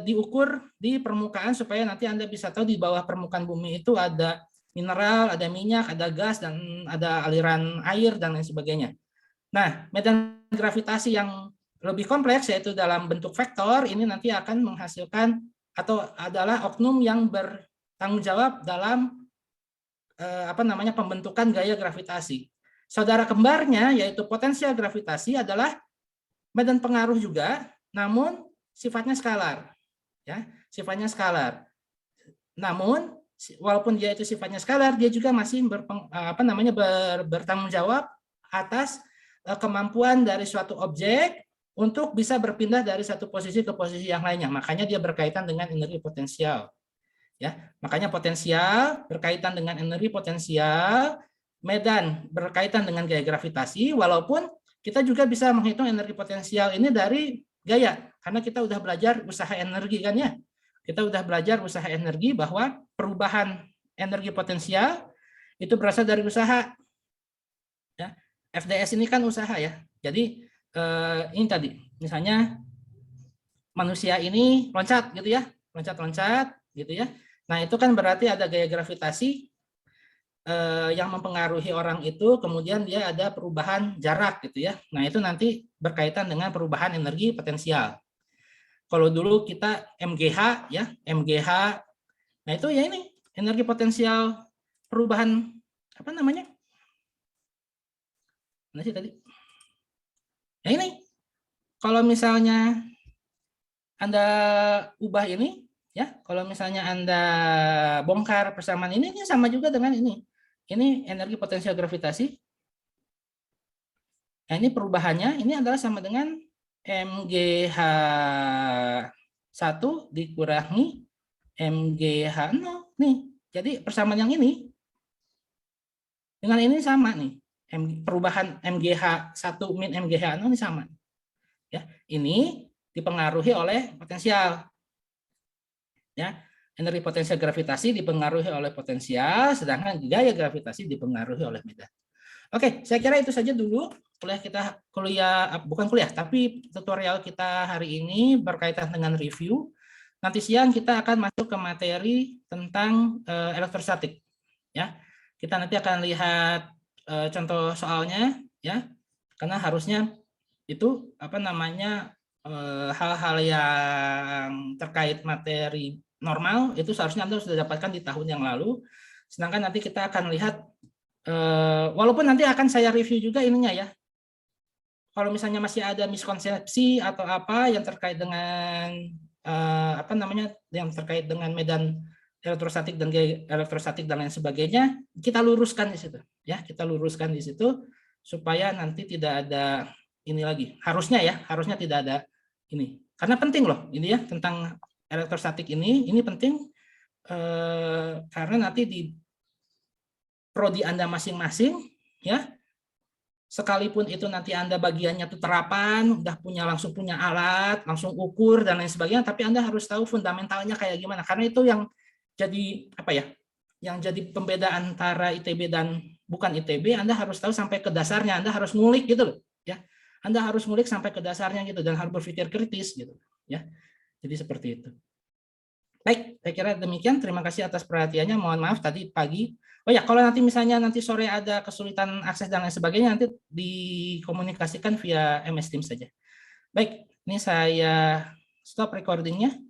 A: diukur di permukaan supaya nanti Anda bisa tahu di bawah permukaan bumi itu ada mineral, ada minyak, ada gas, dan ada aliran air, dan lain sebagainya. Nah, medan gravitasi yang lebih kompleks yaitu dalam bentuk vektor ini nanti akan menghasilkan atau adalah oknum yang bertanggung jawab dalam pembentukan gaya gravitasi. Saudara kembarnya yaitu potensial gravitasi adalah medan pengaruh juga, namun sifatnya skalar. Ya, sifatnya skalar. Namun walaupun dia itu sifatnya skalar, dia juga masih bertanggung jawab atas kemampuan dari suatu objek untuk bisa berpindah dari satu posisi ke posisi yang lainnya. Makanya dia berkaitan dengan energi potensial. Ya, makanya potensial berkaitan dengan energi potensial, medan berkaitan dengan gaya gravitasi, walaupun kita juga bisa menghitung energi potensial ini dari gaya, karena kita udah belajar usaha energi kan ya. Kita udah belajar usaha energi bahwa perubahan energi potensial itu berasal dari usaha. Ya, FDS ini kan usaha ya. Jadi ini tadi, misalnya manusia ini loncat gitu ya, loncat-loncat gitu ya. Nah itu kan berarti ada gaya gravitasi yang mempengaruhi orang itu, kemudian dia ada perubahan jarak gitu ya. Nah itu nanti berkaitan dengan perubahan energi potensial. Kalau dulu kita MGH ya, MGH, nah itu ya ini energi potensial perubahan apa namanya? Mana sih tadi? Nah ini, kalau misalnya Anda ubah ini, ya, kalau misalnya Anda bongkar persamaan ini sama juga dengan ini. Ini energi potensial gravitasi. Nah ini perubahannya, ini adalah sama dengan MGH1 dikurangi MGH0. Nih, jadi persamaan yang ini dengan ini sama nih. Perubahan MGH1 min MGH0 ini sama. Ya, ini dipengaruhi oleh potensial. Ya, energi potensial gravitasi dipengaruhi oleh potensial, sedangkan gaya gravitasi dipengaruhi oleh medan. Oke, saya kira itu saja dulu tapi tutorial kita hari ini berkaitan dengan review. Nanti siang kita akan masuk ke materi tentang elektrostatik. Ya, kita nanti akan lihat contoh soalnya ya, karena harusnya itu hal-hal yang terkait materi normal itu seharusnya Anda sudah dapatkan di tahun yang lalu, sedangkan nanti kita akan lihat walaupun nanti akan saya review juga ininya ya, kalau misalnya masih ada miskonsepsi atau apa yang terkait dengan yang terkait dengan medan elektrostatik dan gaya elektrostatik dan lain sebagainya, kita luruskan di situ ya, kita luruskan di situ supaya nanti tidak ada ini lagi, harusnya tidak ada ini, karena penting loh ini ya tentang elektrostatik ini penting karena nanti di prodi Anda masing-masing ya, sekalipun itu nanti Anda bagiannya itu terapan, udah langsung punya alat, langsung ukur dan lain sebagainya, tapi Anda harus tahu fundamentalnya kayak gimana, karena itu yang jadi yang jadi pembeda antara ITB dan bukan ITB. Anda harus tahu sampai ke dasarnya, Anda harus ngulik gitu loh ya. Anda harus ngulik sampai ke dasarnya gitu dan harus berpikir kritis gitu ya. Jadi seperti itu. Baik, saya kira demikian. Terima kasih atas perhatiannya. Mohon maaf tadi pagi. Oh ya, kalau nanti misalnya nanti sore ada kesulitan akses dan lain sebagainya, nanti dikomunikasikan via MS Teams saja. Baik, ini saya stop recordingnya.